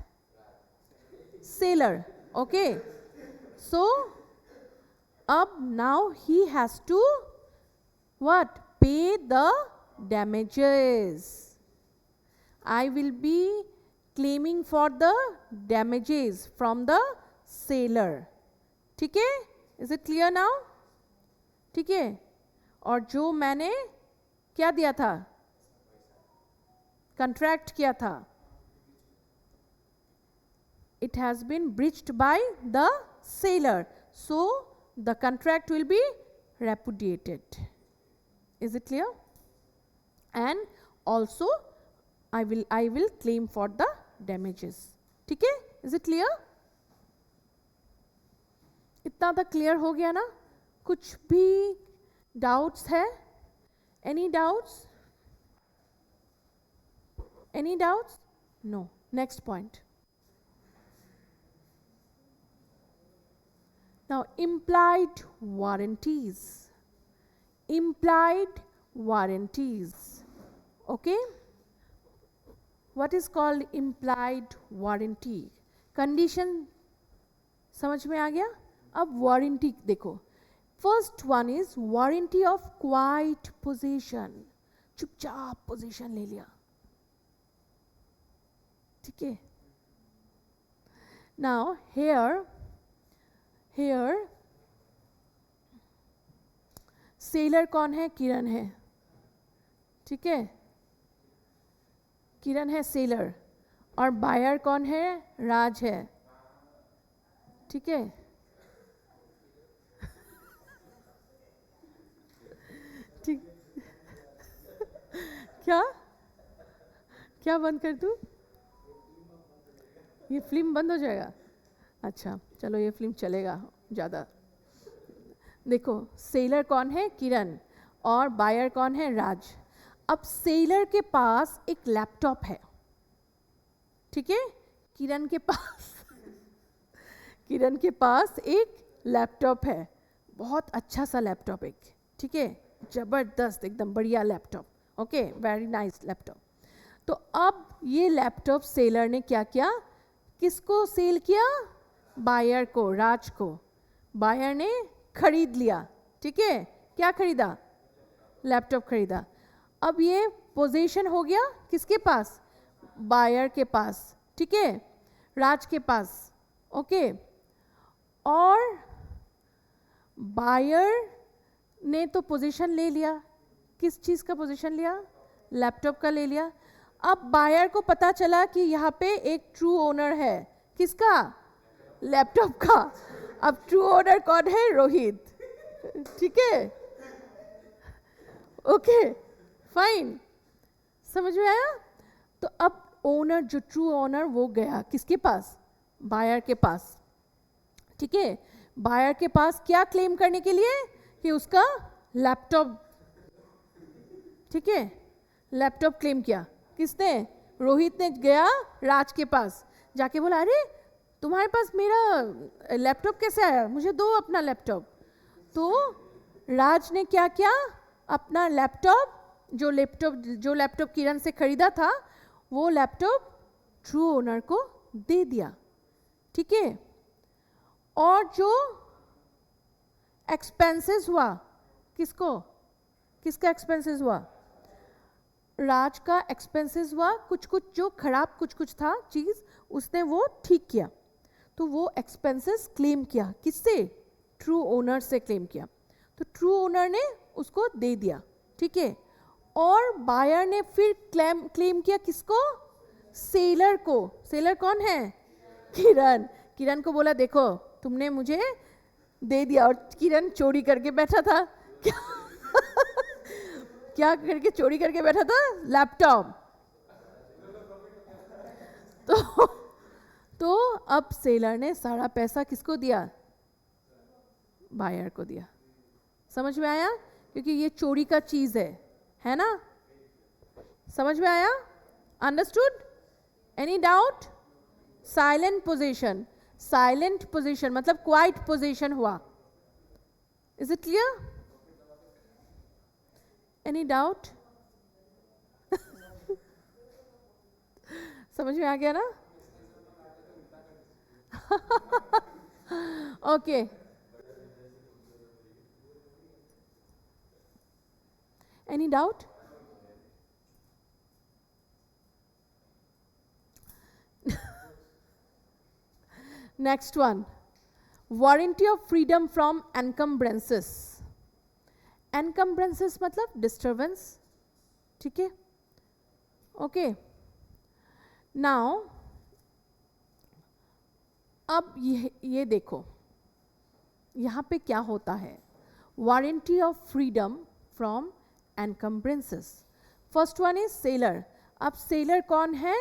Seller. Okay, so अब now he has to what? Pay the damages. I will be claiming for the damages from the seller. ठीक है? Is it clear now? ठीक है? और जो मैंने क्या दिया था, कंट्रैक्ट किया था, it has been breached by the sailor, so the contract will be repudiated. Is it clear? And also I will claim for the damages. ठीक है? Is it clear? इतना तक क्लियर हो गया ना? कुछ भी डाउट्स है? Any doubts? Any doubts? No. Next point. Now, implied warranties. Implied warranties. Okay? What is called implied warranty? Condition समझ में आ गया? अब वारंटी देखो. First one is warranty of quite position. चुपचाप पोजीशन ले लिया. ठीक है? नाउ here सेलर कौन है? किरण है. ठीक है? किरण है सेलर, और बायर कौन है? राज है. ठीक है? ठीक. क्या बंद कर दूं? ये फिल्म बंद हो जाएगा? अच्छा चलो, ये फिल्म चलेगा ज़्यादा. देखो, सेलर कौन है? किरण, और बायर कौन है? राज. अब सेलर के पास एक लैपटॉप है. ठीक है? किरण के पास एक लैपटॉप है, बहुत अच्छा सा लैपटॉप एक. ठीक है? जबरदस्त, एकदम बढ़िया laptop. Okay, very nice laptop. तो अब ये लैपटॉप सेलर ने क्या किया? किसको सेल किया? बायर को, राज को. बायर ने खरीद लिया. ठीक है? क्या खरीदा? लैपटॉप खरीदा. अब ये पोजीशन हो गया किसके पास? बायर के पास. ठीक है? राज के पास. ओके. और बायर ने तो पोजीशन ले लिया. किस चीज़ का पोजीशन लिया? लैपटॉप का ले लिया. अब बायर को पता चला कि यहाँ पे एक ट्रू ओनर है. किसका? लैपटॉप का. अब ट्रू ओनर कौन है? रोहित. ठीक है? Okay, fine. समझ में आया? तो अब ओनर, जो ट्रू ओनर, वो गया किसके पास? बायर के पास. ठीक है? बायर के पास क्या क्लेम करने के लिए? कि उसका लैपटॉप. ठीक है? लैपटॉप क्लेम किया. किसने? रोहित ने गया राज के पास, जाके बोला, अरे तुम्हारे पास मेरा लैपटॉप कैसे आया? मुझे दो अपना लैपटॉप. तो राज ने क्या किया? अपना लैपटॉप, जो लैपटॉप किरण से खरीदा था, वो लैपटॉप ट्रू ओनर को दे दिया. ठीक है? और जो एक्सपेंसेस हुआ, किसका एक्सपेंसेस हुआ? राज का एक्सपेंसेस हुआ. कुछ जो खराब कुछ था चीज़, उसने वो ठीक किया. तो वो एक्सपेंसेस क्लेम किया. किससे? ट्रू ओनर से क्लेम किया. तो ट्रू ओनर ने उसको दे दिया. ठीक है? और बायर ने फिर क्लेम किया किसको? सेलर को. सेलर कौन है? किरण. किरण को बोला, देखो तुमने मुझे दे दिया. और किरण चोरी करके बैठा था. क्या करके चोरी करके बैठा था? लैपटॉप. तो अब सेलर ने सारा पैसा किसको दिया? बायर को दिया. समझ में आया? क्योंकि ये चोरी का चीज है ना? समझ में आया? Understood? Any doubt? Silent position. Silent position मतलब क्वाइट पोजीशन हुआ. Is it clear? Any doubt? समझ में आ गया ना? Okay. Any doubt? Next one, warranty of freedom from encumbrances. एनकम्ब्रेंसेस मतलब डिस्टर्बेंस, ठीक है, ओके। नाउ अब ये देखो यहाँ पे क्या होता है, warranty of freedom from encumbrances. First one is seller. अब सेलर कौन है?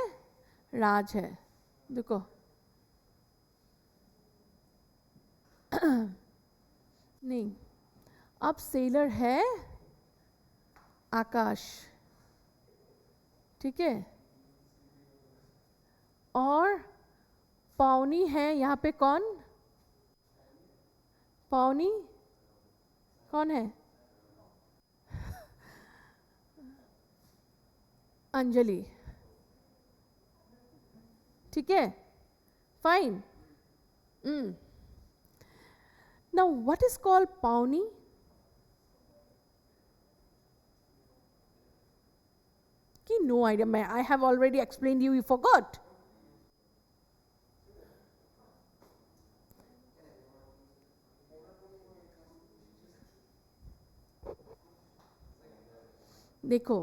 राज है, देखो नहीं, अब सेलर है आकाश, ठीक है, और पौनी है यहाँ पे कौन? पौनी कौन है? अंजलि, ठीक है, fine. Now what is called pawnee? कि नो आइडिया, मैं I have already explain you forgot. देखो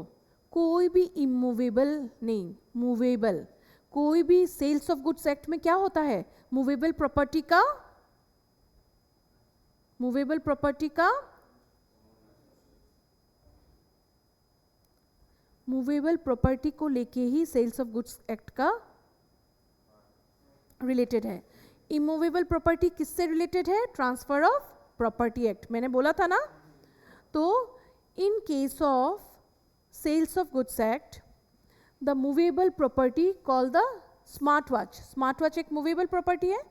कोई भी इमूवेबल नहीं, मूवेबल, कोई भी सेल्स ऑफ गुड्स एक्ट में क्या होता है? मूवेबल प्रॉपर्टी का, मूवेबल प्रॉपर्टी का, मूवेबल प्रॉपर्टी को लेके ही सेल्स ऑफ गुड्स एक्ट का रिलेटेड है। इमूवेबल प्रॉपर्टी किससे रिलेटेड है? ट्रांसफर ऑफ प्रॉपर्टी एक्ट, मैंने बोला था ना। तो in case of sales of goods act, the movable property call the smart watch, smart watch एक मूवेबल प्रॉपर्टी है।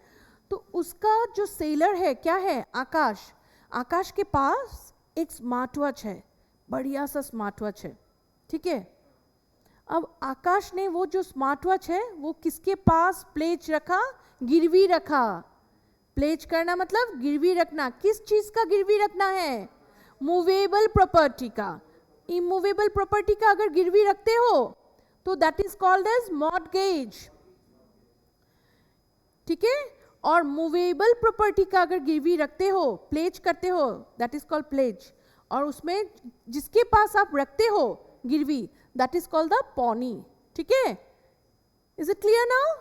तो उसका जो सेलर है क्या है? आकाश। आकाश के पास एक स्मार्ट वॉच है, बढ़िया सा स्मार्ट वॉच है, ठीक है। अब आकाश ने वो जो स्मार्ट वॉच है वो किसके पास प्लेज रखा? गिरवी रखा। प्लेज करना मतलब गिरवी रखना। किस चीज का गिरवी रखना है? मूवेबल प्रॉपर्टी का। इमूवेबल प्रॉपर्टी का अगर गिरवी रखते हो तो that is called as mortgage, ठीक है। और मूवेबल प्रॉपर्टी का अगर गिरवी रखते हो, प्लेज करते हो, दैट इज कॉल्ड प्लेज। और उसमें जिसके पास आप रखते हो गिरवी, that is called the pony, ठीक है। Is it clear now?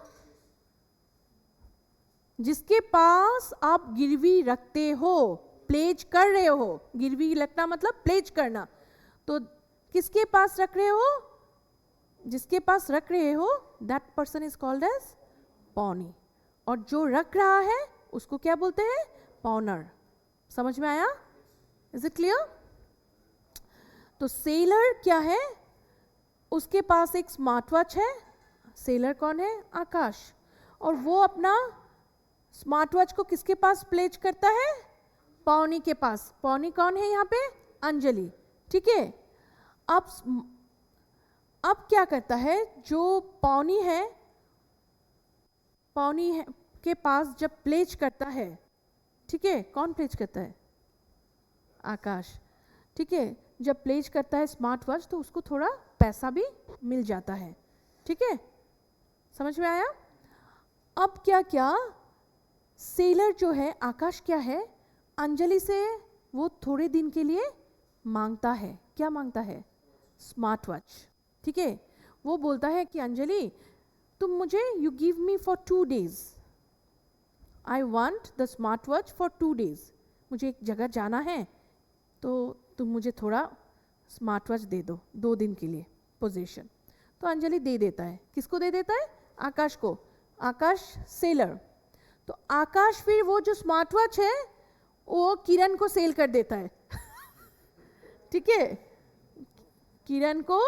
जिसके पास आप गिरवी रखते हो, प्लेज कर रहे हो, गिरवी रखना मतलब प्लेज करना, तो किसके पास रख रहे हो? जिसके पास रख रहे हो that person is called as pawnee. और जो रख रहा है उसको क्या बोलते हैं? पॉनर। समझ में आया? Is it clear? तो सेलर क्या है? उसके पास एक स्मार्ट वॉच है। सेलर कौन है? आकाश। और वो अपना स्मार्ट वॉच को किसके पास प्लेज करता है? पौनी के पास। पौनी कौन है यहाँ पे? अंजलि, ठीक है। अब क्या करता है? जो पौनी है, पौनी है के पास जब प्लेज करता है, ठीक है, कौन प्लेज करता है? आकाश, ठीक है। जब प्लेज करता है स्मार्ट वॉच तो उसको थोड़ा पैसा भी मिल जाता है, ठीक है। समझ में आया? अब क्या क्या सेलर जो है आकाश क्या है? अंजलि से वो थोड़े दिन के लिए मांगता है। क्या मांगता है? स्मार्ट वॉच, ठीक है। वो बोलता है कि अंजलि तुम मुझे, you give me for 2 days, I want the smart watch for 2 days। मुझे एक जगह जाना है तो तुम मुझे थोड़ा स्मार्ट वॉच दे दो 2 दिन के लिए, पोजीशन। तो अंजलि दे देता है। किसको दे देता है? आकाश को। आकाश सेलर। तो आकाश फिर वो जो स्मार्ट वॉच है वो किरण को सेल कर देता है ठीक है, किरण को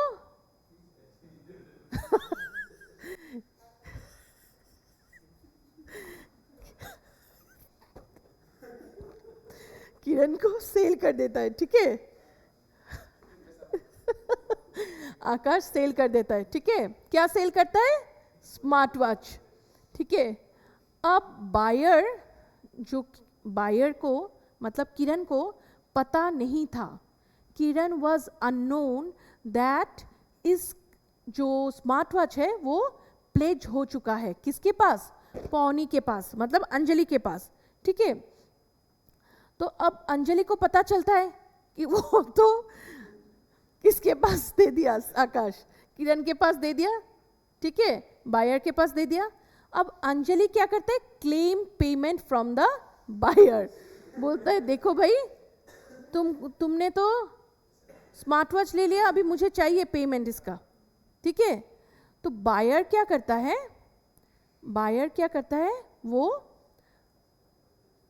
किरण को सेल कर देता है, ठीक है। आकाश सेल कर देता है, ठीक है। क्या सेल करता है? स्मार्ट वॉच, ठीक है। अब बायर, जो बायर को मतलब किरण को पता नहीं था, किरण वॉज अननोन दैट इस जो स्मार्ट वॉच है वो प्लेज हो चुका है। किसके पास? पौनी के पास, मतलब अंजलि के पास, ठीक है। तो अब अंजलि को पता चलता है कि वो तो किसके पास दे दिया, आकाश किरण के पास दे दिया, ठीक है, बायर के पास दे दिया। अब अंजलि क्या करता है, claim payment from the buyer, बोलता है देखो भाई तुमने तो स्मार्ट वॉच ले लिया, अभी मुझे चाहिए पेमेंट इसका, ठीक है। तो बायर क्या करता है, बायर क्या करता है, वो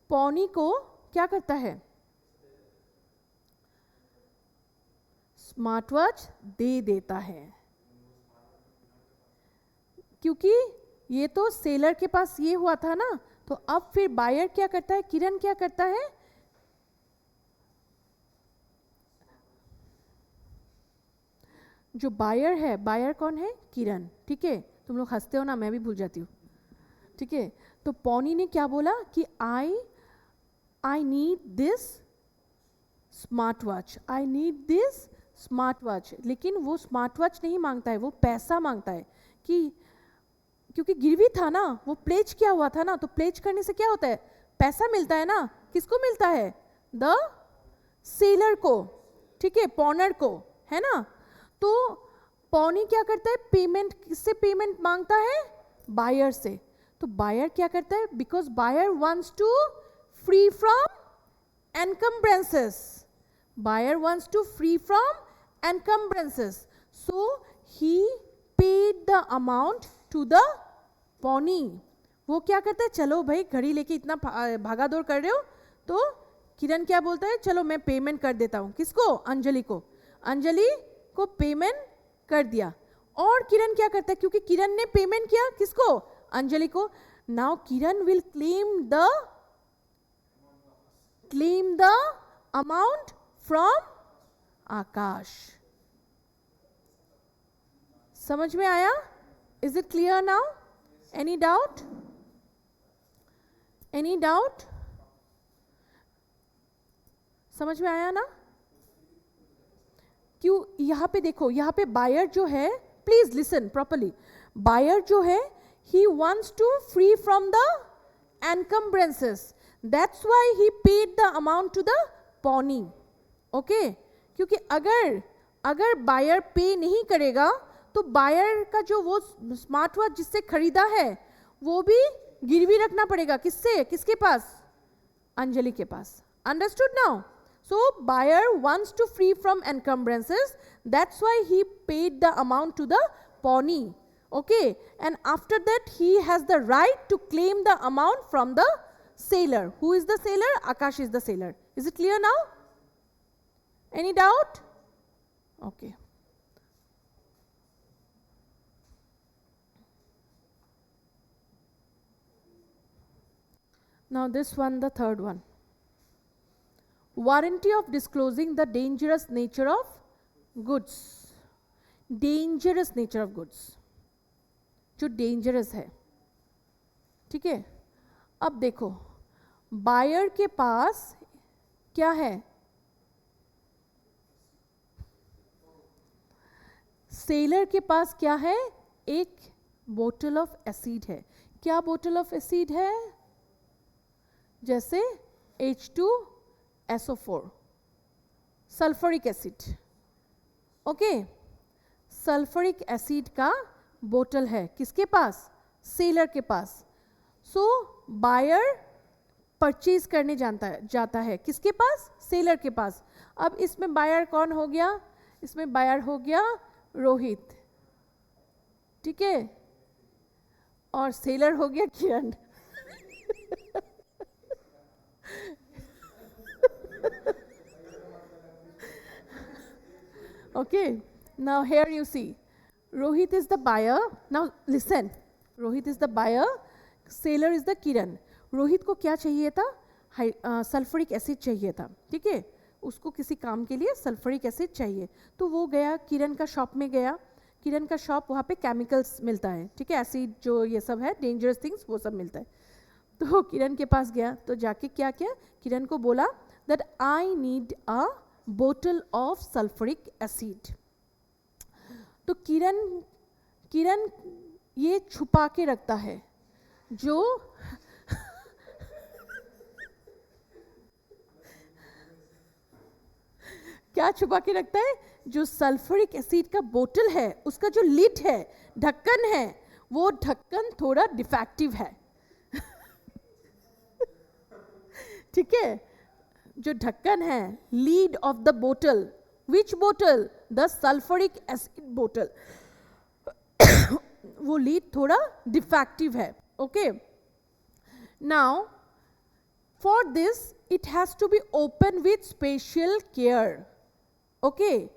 पौनी को क्या करता है, स्मार्ट वॉच दे देता है, क्योंकि ये तो सेलर के पास ये हुआ था ना। तो अब फिर बायर क्या करता है, किरण क्या करता है, जो बायर है, बायर कौन है, किरण, ठीक है। तुम लोग हंसते हो ना, मैं भी भूल जाती हूँ, ठीक है। तो पौनी ने क्या बोला कि I need this smart watch, I need this smart watch. लेकिन वो स्मार्ट वॉच नहीं मांगता है, वो पैसा मांगता है, कि क्योंकि गिरवी था ना, वो प्लेज किया हुआ था ना, तो प्लेज करने से क्या होता है, पैसा मिलता है ना। किसको मिलता है, द सेलर को, ठीक है, पॉनर को, है ना। तो पौनी क्या करता है, पेमेंट किससे पेमेंट मांगता है, बायर से। तो बायर क्या करता है, because buyer wants to free from encumbrances, buyer wants to free from encumbrances, so he paid the amount to the pawnee. वो क्या करता है, चलो भाई घड़ी लेके इतना भागा दौड़ कर रहे हो, तो किरण क्या बोलता है, चलो मैं पेमेंट कर देता हूँ, किसको, अंजलि को, अंजलि को पेमेंट कर दिया। और किरण क्या करता है, क्योंकि किरण ने पेमेंट किया किसको, अंजलि को, now Kiran will claim the amount from Akash. समझ में आया, is it clear now, any doubt, any doubt, समझ में आया ना। क्यों, यहां पे देखो, यहां पे बायर जो है, प्लीज लिसन प्रॉपर्ली, बायर जो है, he wants to free from the encumbrances, that's why he paid the amount to the pony, okay। क्योंकि अगर बायर पे नहीं करेगा तो बायर का जो वो स्मार्ट वॉच जिससे खरीदा है वो भी गिरवी रखना पड़ेगा, किससे, किसके पास, अंजलि के पास। Understood now. So buyer wants to free from encumbrances, that's why he paid the amount to the pony, okay, and after that he has the right to claim the amount from the seller. Who is the seller, Akash is the seller. Is it clear now, any doubt, okay। Now this one, the third one, warranty of disclosing the dangerous nature of goods, dangerous nature of goods, जो dangerous है, ठीक है। अब देखो buyer के पास क्या है, सेलर के पास क्या है, एक बोतल ऑफ एसिड है। क्या बोतल ऑफ एसिड है, जैसे H2SO4, sulphuric acid, okay, sulphuric acid का बोतल है किसके पास, सेलर के पास। सो बायर परचेज करने जाता है किसके पास, सेलर के पास। अब इसमें बायर कौन हो गया, इसमें बायर हो गया रोहित, ठीक है, और सेलर हो गया किरण। Okay, now here you see, Rohit is the buyer. Now listen, Rohit is the buyer, seller is the Kiran. Rohit को क्या चाहिए था, सल्फरिक एसिड चाहिए था, ठीक है, उसको किसी काम के लिए सल्फरिक एसिड चाहिए। तो वो गया किरण का शॉप में गया, किरण का शॉप, वहाँ पे केमिकल्स मिलता है, ठीक है, एसिड जो ये सब है, डेंजरस थिंग्स वो सब मिलता है। तो किरण के पास गया, तो जाके क्या किया, किरण को बोला दैट आई नीड अ बोतल ऑफ सल्फरिक एसिड। तो किरण ये छुपा के रखता है, जो क्या छुपा के रखता है? जो सल्फ्यूरिक एसिड का बोतल है उसका जो लिड है, ढक्कन है, वो ढक्कन थोड़ा डिफेक्टिव है। ठीक है, जो ढक्कन है, लीड ऑफ द बोतल, विच बोतल? द सल्फ्यूरिक एसिड बोतल, वो लीड थोड़ा डिफेक्टिव है। Okay, now for this it has to be open with special care. Okay,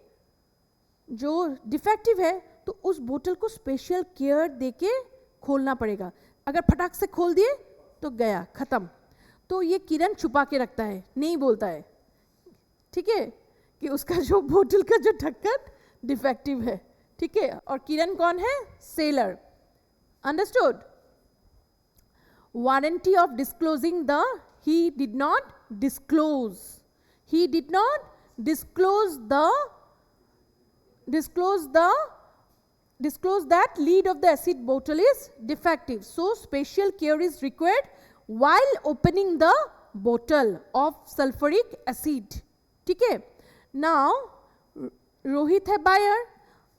जो डिफेक्टिव है तो उस बोतल को स्पेशल केयर देके खोलना पड़ेगा। अगर फटाक से खोल दिए तो गया, खत्म। तो ये किरण छुपा के रखता है, नहीं बोलता है, ठीक है, कि उसका जो बोतल का जो ढक्कन डिफेक्टिव है। ठीक है, और किरण कौन है? Seller. Understood? Warranty of disclosing the, he did not disclose, he did not disclose that lead of the acid bottle is defective, so special care is required while opening the bottle of sulfuric acid. ठीक है, now Rohit है buyer.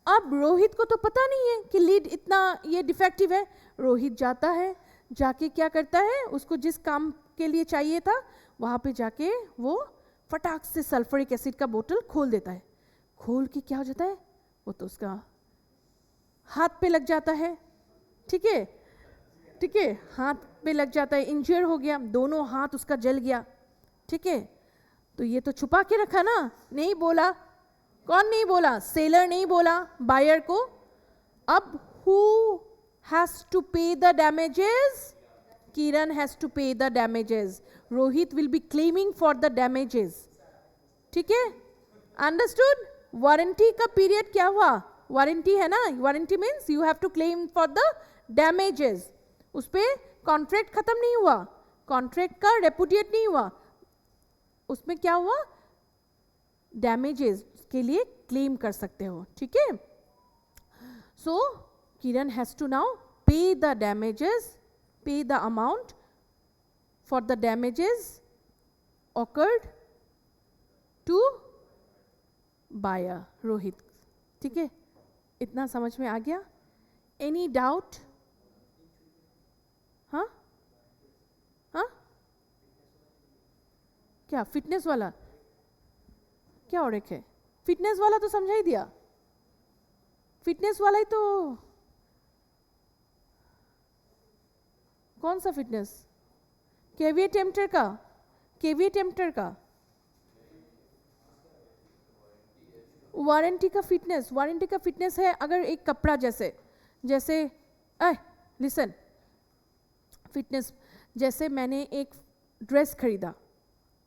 अब रोहित को तो पता नहीं है कि लीड इतना ये डिफेक्टिव है। रोहित जाता है, जाके क्या करता है, उसको जिस काम के लिए चाहिए था वहाँ पे जाके वो फटाक से सल्फ्यूरिक एसिड का बोतल खोल देता है। खोल के क्या हो जाता है, वो तो उसका हाथ पे लग जाता है। ठीक है, ठीक है, हाथ पे लग जाता है, इंजर हो गया, दोनों हाथ उसका जल गया। ठीक है, तो ये तो छुपा के रखा ना, नहीं बोला। कौन नहीं बोला? सेलर नहीं बोला बायर को। अब who has to pay the damages? Kiran has to pay the damages. Rohit will be claiming for the damages. ठीक है, अंडरस्टूड? वारंटी का पीरियड क्या हुआ? वारंटी है ना, warranty means you have to claim for the damages. उस पर कॉन्ट्रैक्ट खत्म नहीं हुआ, कॉन्ट्रैक्ट का रेपुडिएट नहीं हुआ, उसमें क्या हुआ? डैमेजेस के लिए क्लेम कर सकते हो। ठीक है, so Kiran has to now pay the damages, pay the amount for the damages occurred to buyer Rohit. ठीक है, इतना समझ में आ गया? Any doubt? हाँ हाँ, क्या फिटनेस वाला क्या और एक है? फिटनेस वाला तो समझा ही दिया, फिटनेस वाला ही तो। कौन सा फिटनेस? केवीए टेम्पटर का, केवीए टेम्पटर का वारंटी का फिटनेस। वारंटी का फिटनेस है अगर एक कपड़ा जैसे जैसे लिसन, फिटनेस जैसे मैंने एक ड्रेस खरीदा,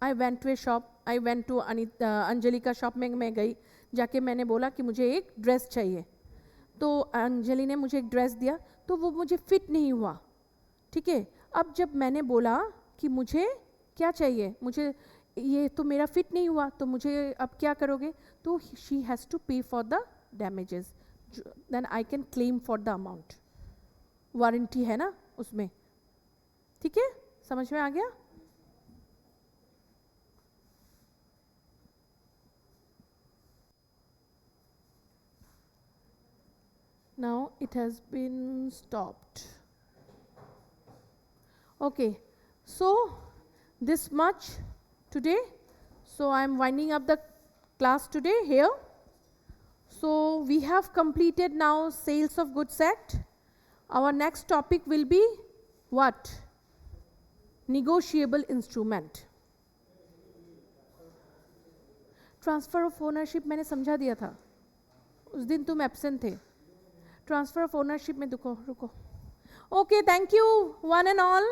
I went to a shop, I went to Anjali का शॉप में मैं गई, जाके मैंने बोला कि मुझे एक ड्रेस चाहिए, तो अंजलि ने मुझे एक ड्रेस दिया, तो वो मुझे फिट नहीं हुआ। ठीक है, अब जब मैंने बोला कि मुझे क्या चाहिए, मुझे ये तो मेरा फिट नहीं हुआ, तो मुझे अब क्या करोगे? तो she has to pay for the damages, then I can claim for the amount. Warranty है ना उसमें। ठीक है, समझ में आ गया? Now it has been stopped. Okay, so this much today. So I am winding up the class today here. So we have completed now sales of goods act. Our next topic will be what? Negotiable instrument. Transfer of ownership मैंने समझा दिया था, उस दिन तुम absent थे। Transfer of ownership में रुको। Okay, thank you one and all.